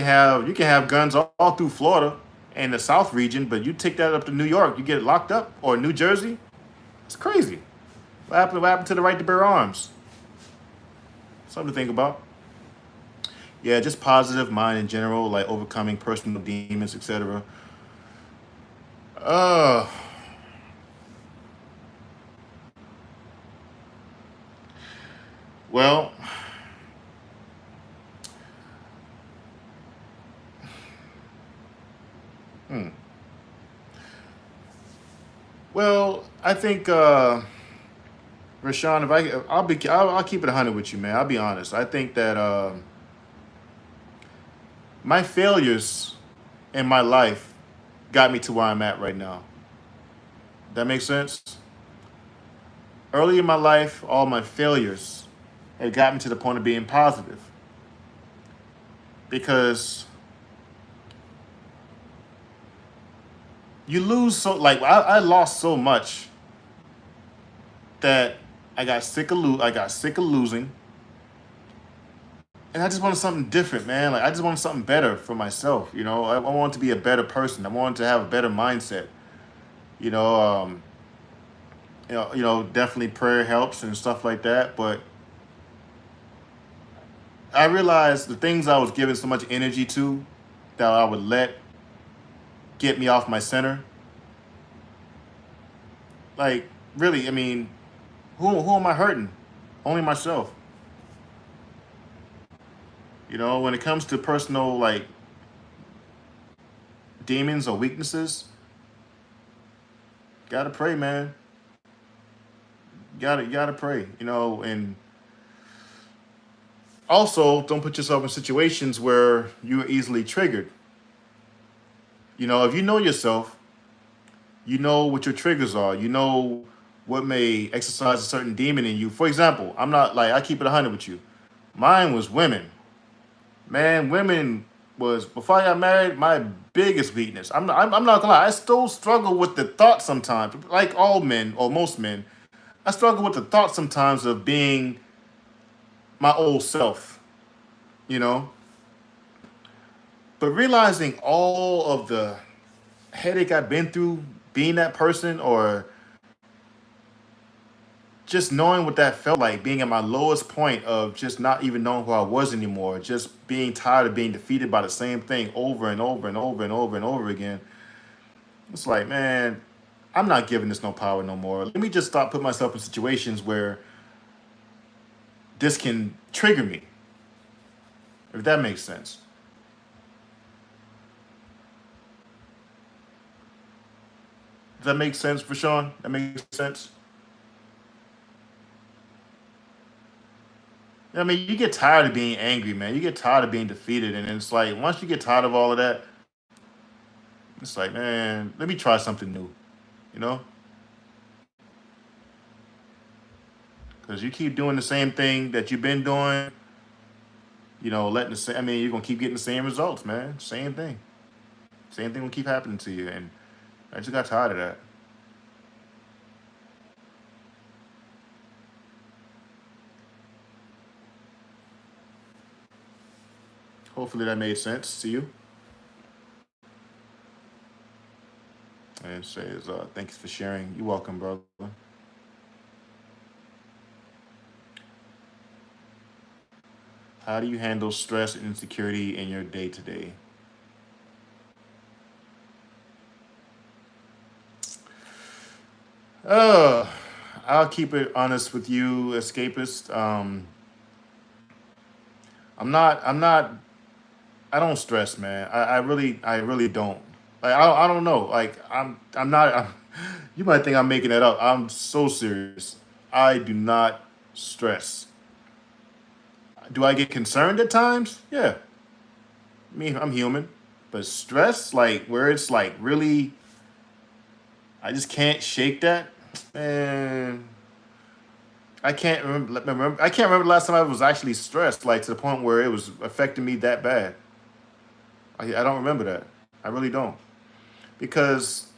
can have guns all through Florida and the South region, but you take that up to New York, you get locked up, or New Jersey. It's crazy. What happened to the right to bear arms? Something to think about. Yeah, just positive mind in general, like overcoming personal demons, etc. Uh, well, hmm. Well, I think Rashawn, if I'll keep it 100 with you, man. I'll be honest. I think that my failures in my life got me to where I'm at right now. That makes sense. Early in my life, all my failures had got me to the point of being positive because you lose so like I lost so much that I got sick of losing, and I just wanted something different, man. Like I just wanted something better for myself. You know, I wanted to be a better person. I wanted to have a better mindset. You know, definitely prayer helps and stuff like that. But I realized the things I was giving so much energy to that I would let get me off my center. Like really, I mean, who am I hurting? Only myself. You know, when it comes to personal like demons or weaknesses, gotta pray, man. You gotta pray. You know, and also don't put yourself in situations where you're easily triggered. You know, if you know yourself, you know what your triggers are. You know what may exercise a certain demon in you. For example, I'm not like I keep it 100 with you. Mine was women. Man, women was before I got married my biggest weakness. I'm not gonna lie. I still struggle with the thought sometimes. Like all men or most men, I struggle with the thought sometimes of being my old self. You know, but realizing all of the headache I've been through being that person, or just knowing what that felt like, being at my lowest point of just not even knowing who I was anymore, just being tired of being defeated by the same thing over and over and over and over and over again. It's like, man, I'm not giving this no power no more. Let me just stop putting myself in situations where this can trigger me. if that makes sense. Does that make sense for Sean? That makes sense. I mean, you get tired of being angry, man. You get tired of being defeated, and it's like once you get tired of all of that, it's like, man, let me try something new. You know, because you keep doing the same thing that you've been doing. You know, letting the same. I mean, you're gonna keep getting the same results, man. Same thing. Same thing will keep happening to you, and I just got tired of that. Hopefully that made sense to you. And it says, thanks for sharing. You're welcome, brother. How do you handle stress and insecurity in your day to day? I'll keep it honest with you, escapist. I'm not, I don't stress, man. I really don't. Like, I don't know. Like, I'm not, you might think I'm making that up. I'm so serious. I do not stress. Do I get concerned at times? Yeah. I mean, I'm human. But stress, like, where it's like really, I just can't shake that. Man, I can't remember. I can't remember the last time I was actually stressed, like to the point where it was affecting me that bad. I don't remember that. I really don't, because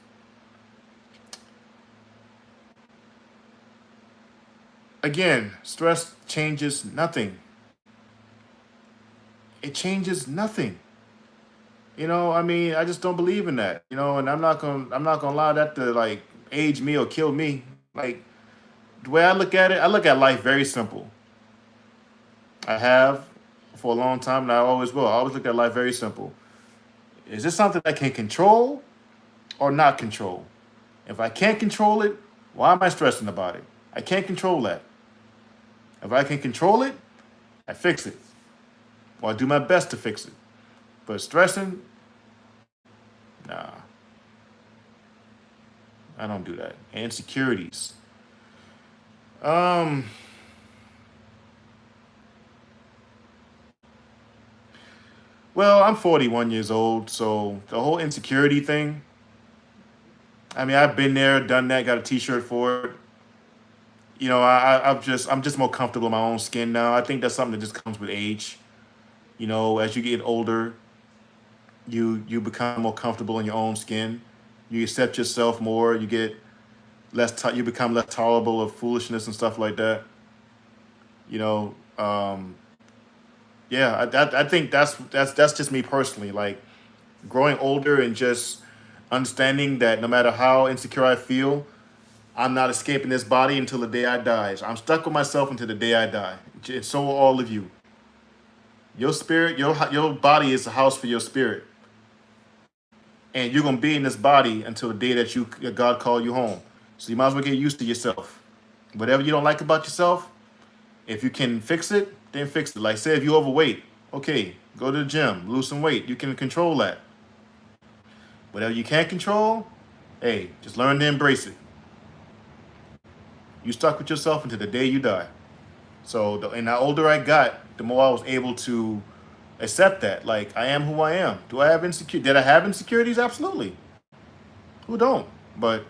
again, stress changes nothing. It changes nothing. You know, I mean, I just don't believe in that. You know, and I'm not gonna allow that to like age me or kill me. Like the way I look at it, I look at life very simple. I have for a long time, and I always will. I always look at life very simple. Is this something I can control or not control? If I can't control it, why am I stressing about it? I can't control that. If I can control it, I fix it. Or I do my best to fix it. But stressing, nah, I don't do that. Insecurities. Um, well, I'm 41 years old, so the whole insecurity thing, I mean, I've been there, done that, got a t-shirt for it. You know, I'm just more comfortable in my own skin now. I think that's something that just comes with age. You know, as you get older, you become more comfortable in your own skin. You accept yourself more. You get you become less tolerable of foolishness and stuff like that. You know, yeah, I think that's just me personally. Like growing older and just understanding that no matter how insecure I feel, I'm not escaping this body until the day I die. So I'm stuck with myself until the day I die. And so are all of you. Your spirit, your body is a house for your spirit, and you're gonna be in this body until the day that you God call you home. So you might as well get used to yourself. Whatever you don't like about yourself, if you can fix it, then fix it. Like say if you're overweight, okay, go to the gym, lose some weight. You can control that. Whatever you can't control, hey, just learn to embrace it. You stuck with yourself until the day you die. So, and the older I got, the more I was able to accept that. Like, I am who I am. Do I have insecurity? Did I have insecurities? Absolutely. Who don't? But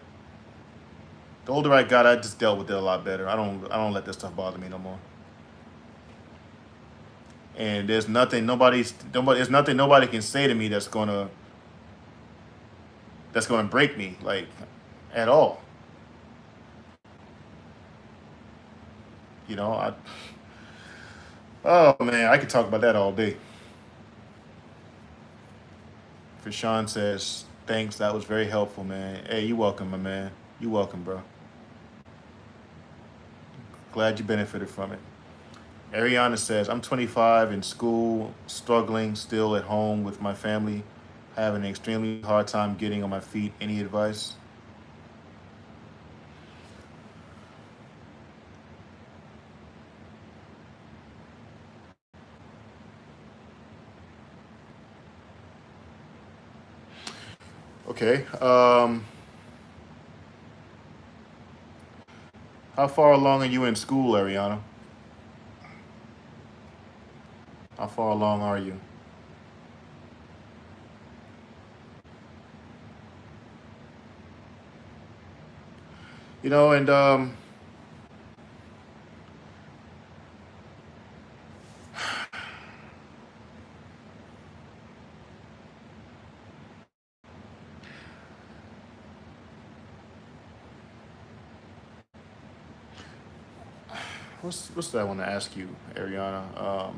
the older I got, I just dealt with it a lot better. I don't let that stuff bother me no more. And there's nothing nobody can say to me that's gonna break me like at all. You know, oh man, I could talk about that all day. For Sean says, thanks, that was very helpful, man. Hey, you welcome, my man. You welcome, bro. Glad you benefited from it. Ariana says, I'm 25 in school, struggling still at home with my family, having an extremely hard time getting on my feet. Any advice? Okay. How far along are you in school, Ariana? How far along are you? And what's that I want to ask you, Ariana?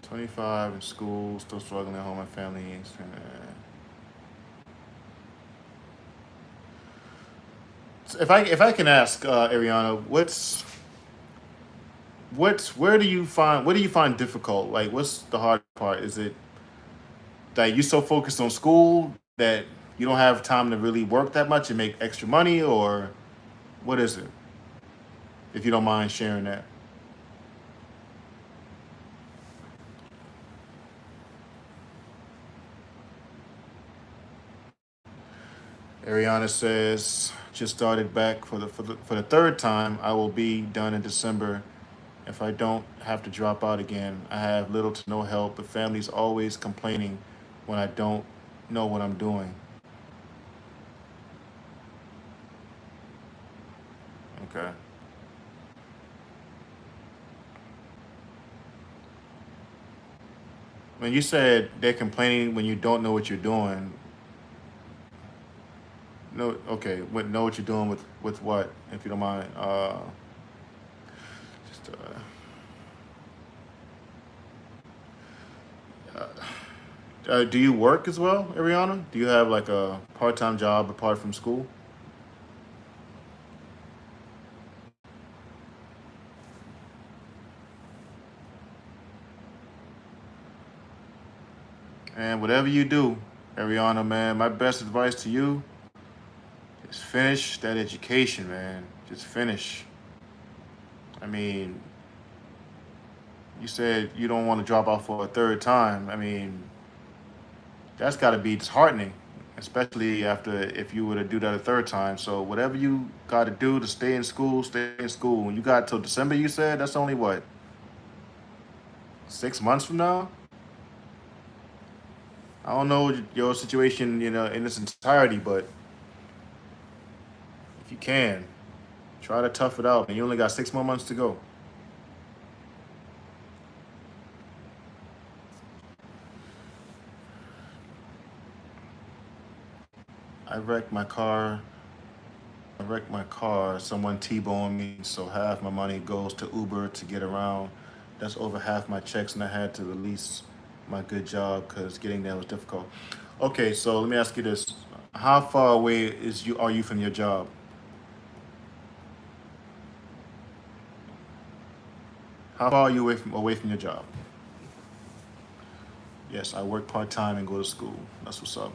25 in school, still struggling at home, my family. If I can ask, Ariana, what do you find difficult? Like, what's the hard part? Is it that you so focused on school that you don't have time to really work that much and make extra money, or what is it? If you don't mind sharing that. Ariana says, just started back for the third time. I will be done in December if I don't have to drop out again. I have little to no help. The family's always complaining when I don't know what I'm doing. Okay. When you said they're complaining when you don't know what you're doing, no, okay, know what you're doing with what, if you don't mind. Just do you work as well, Ariana? Do you have like a part-time job apart from school? And whatever you do, Ariana, man, my best advice to you is finish that education, man. Just finish. I mean, you said you don't want to drop out for a third time. I mean, that's got to be disheartening, especially after if you were to do that a third time. So whatever you got to do to stay in school, stay in school. When you got till December, you said that's only what, 6 months from now. I don't know your situation, in its entirety, but if you can, try to tough it out. And you only got 6 more months to go. I wrecked my car. I wrecked my car. Someone T-boned me, so half my money goes to Uber to get around. That's over half my checks, and I had to release my good job because getting there was difficult. Okay, so let me ask you this: how far away are you from your job? How far are you away from your job? Yes, I work part time and go to school. That's what's up.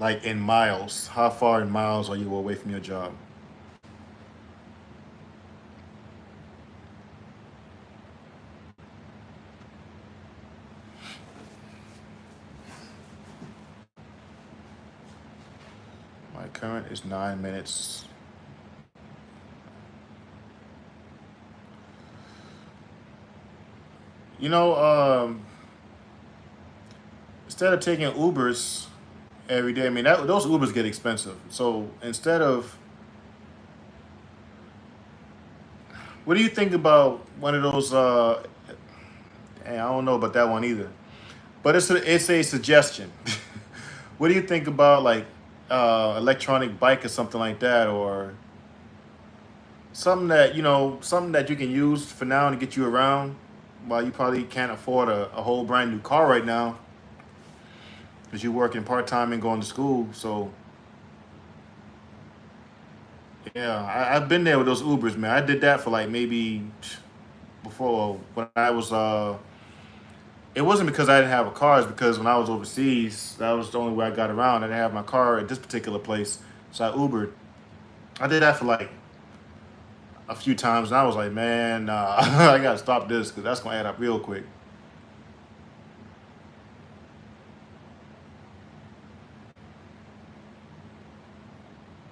Like in miles, how far in miles are you away from your job? My current is 9 minutes. You know, instead of taking Ubers every day, I mean those Ubers get expensive. So instead of, what do you think about one of those? I don't know about that one either. But it's a suggestion. What do you think about like electronic bike or something like that, or something that you can use for now to get you around while you probably can't afford a whole brand new car right now because you're working part time and going to school. So yeah, I've been there with those Ubers, man. I did that for like maybe before when I was. It wasn't because I didn't have a car. It's because when I was overseas, that was the only way I got around. I didn't have my car at this particular place, so I Ubered. I did that for like a few times, and I was like, man, nah, I gotta stop this because that's gonna add up real quick.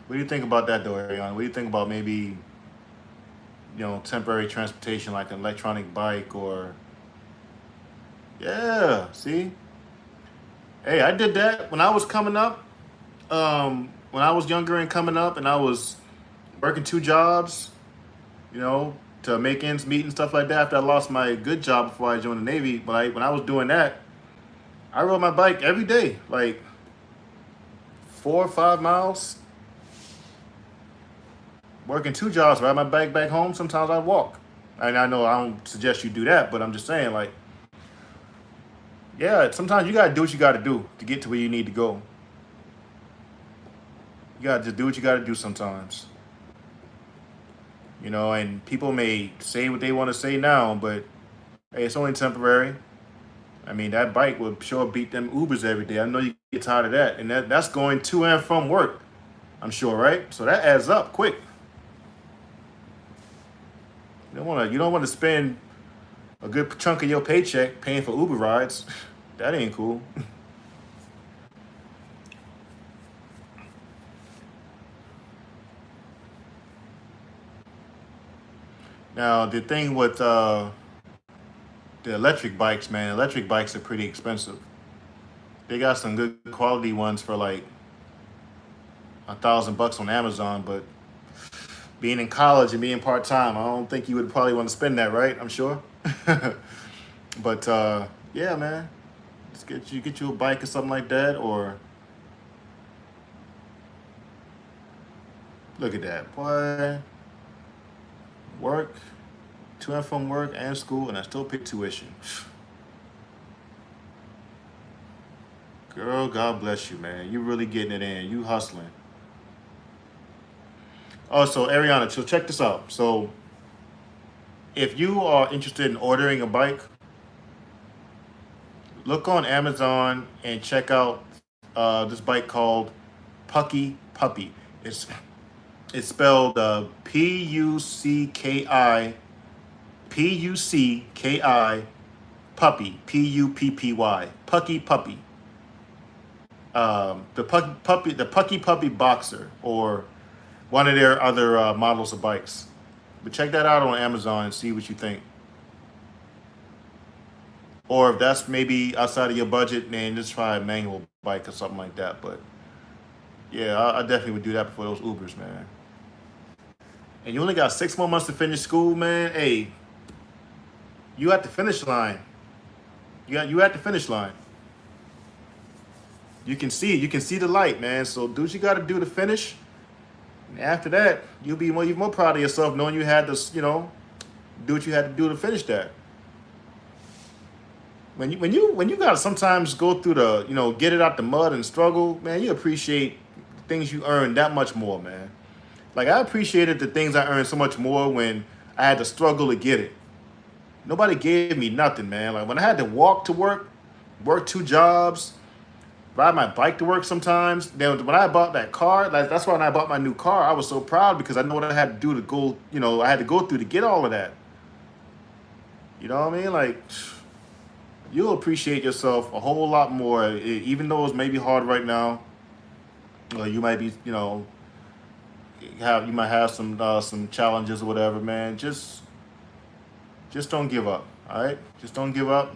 What do you think about that, though, Ariana? What do you think about maybe, temporary transportation like an electronic bike or, yeah, see? Hey, I did that when I was coming up. When I was younger and coming up, and I was working two jobs, to make ends meet and stuff like that. After I lost my good job before I joined the Navy, but when I was doing that, I rode my bike every day, like 4 or 5 miles, working two jobs, ride my bike back home. Sometimes I walk. And I know I don't suggest you do that, but I'm just saying, like, yeah, sometimes you gotta do what you gotta do to get to where you need to go. You gotta just do what you gotta do sometimes. And people may say what they want to say now, but hey, it's only temporary. I mean, that bike will sure beat them Ubers every day. I know you get tired of that. And that's going to and from work, I'm sure, right? So that adds up quick. You don't want to spend a good chunk of your paycheck paying for Uber rides. That ain't cool. Now, the thing with the electric bikes, man, electric bikes are pretty expensive. They got some good quality ones for like $1,000 on Amazon, but being in college and being part time, I don't think you would probably want to spend that, right? I'm sure. But yeah, man, just get you a bike or something like that, or look at that, boy. Work, to and from work and school, and I still pay tuition. Girl, God bless you, man. You really getting it in. You hustling. Oh, so Ariana, so check this out. So if you are interested in ordering a bike, look on Amazon and check out this bike called Pucky Puppy. It's spelled Pucki Puppy, Puppy, Pucky Puppy. The Pucky Puppy Boxer, or one of their other models of bikes. But check that out on Amazon and see what you think. Or if that's maybe outside of your budget, then just try a manual bike or something like that. But yeah, I definitely would do that before those Ubers, man. And you only got 6 more months to finish school, man. Hey, you at the finish line. You at the finish line. You can see the light, man. So do what you got to do to finish. And after that, you'll be even more proud of yourself knowing you had to, do what you had to do to finish that. When you gotta sometimes go through the, get it out the mud and struggle, man, you appreciate the things you earn that much more, man. Like, I appreciated the things I earned so much more when I had to struggle to get it. Nobody gave me nothing, man. Like, when I had to walk to work two jobs, ride my bike to work sometimes. Then when I bought that car, like, that's why when I bought my new car, I was so proud because I know what I had to do to go, I had to go through to get all of that. You know what I mean? Like, you'll appreciate yourself a whole lot more, even though it's maybe hard right now. You might be, you might have some challenges or whatever, man. Just don't give up. All right, just don't give up.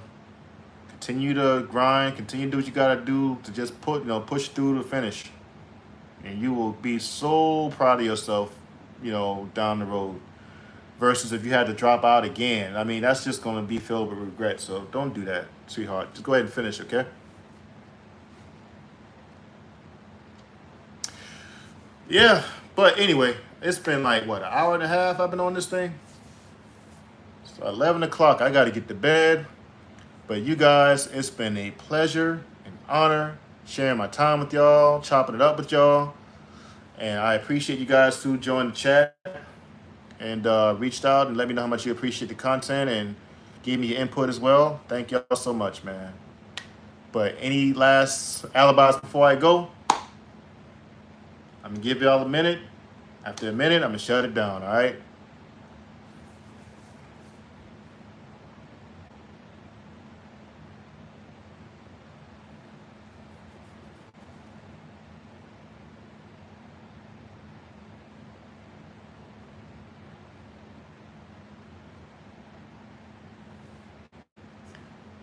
Continue to grind. Continue to do what you gotta do to just push through to finish, and you will be so proud of yourself, down the road. Versus if you had to drop out again, I mean, that's just gonna be filled with regret. So don't do that, sweetheart. Just go ahead and finish, okay? Yeah, but anyway, it's been like what, an hour and a half I've been on this thing. So 11 o'clock, I gotta get to bed. But you guys, it's been a pleasure and honor sharing my time with y'all, chopping it up with y'all. And I appreciate you guys who joined the chat and reached out and let me know how much you appreciate the content and gave me your input as well. Thank y'all so much, man. But any last alibis before I go? I'm gonna give y'all a minute. After a minute, I'm gonna shut it down, all right?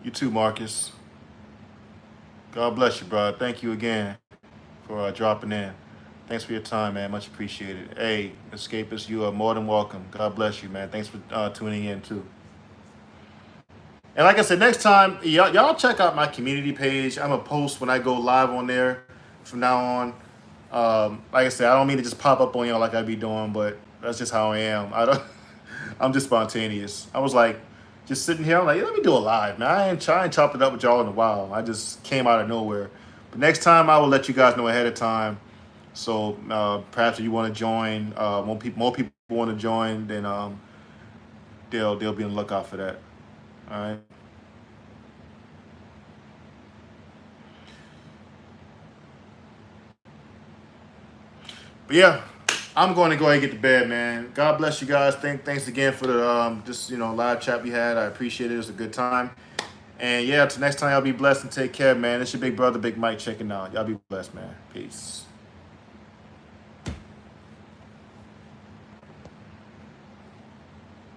You too, Marcus. God bless you, bro. Thank you again for dropping in. Thanks for your time, man. Much appreciated. Hey, escapists, you are more than welcome. God bless you, man. Thanks for tuning in, too. And like I said, next time, y'all check out my community page. I'm going to post when I go live on there from now on. Like I said, I don't mean to just pop up on y'all like I be doing, but that's just how I am. I'm just spontaneous. I was like, just sitting here, I'm like, let me do a live, man. I ain't chopped it up with y'all in a while. I just came out of nowhere. But next time, I will let you guys know ahead of time. So perhaps if you want to join, more people want to join, then they'll be on the lookout for that. All right. But yeah, I'm going to go ahead and get to bed, man. God bless you guys. Thanks again for the live chat we had. I appreciate it. It was a good time. And yeah, till next time, y'all be blessed and take care, man. It's your big brother, Big Mike, checking out. Y'all be blessed, man. Peace.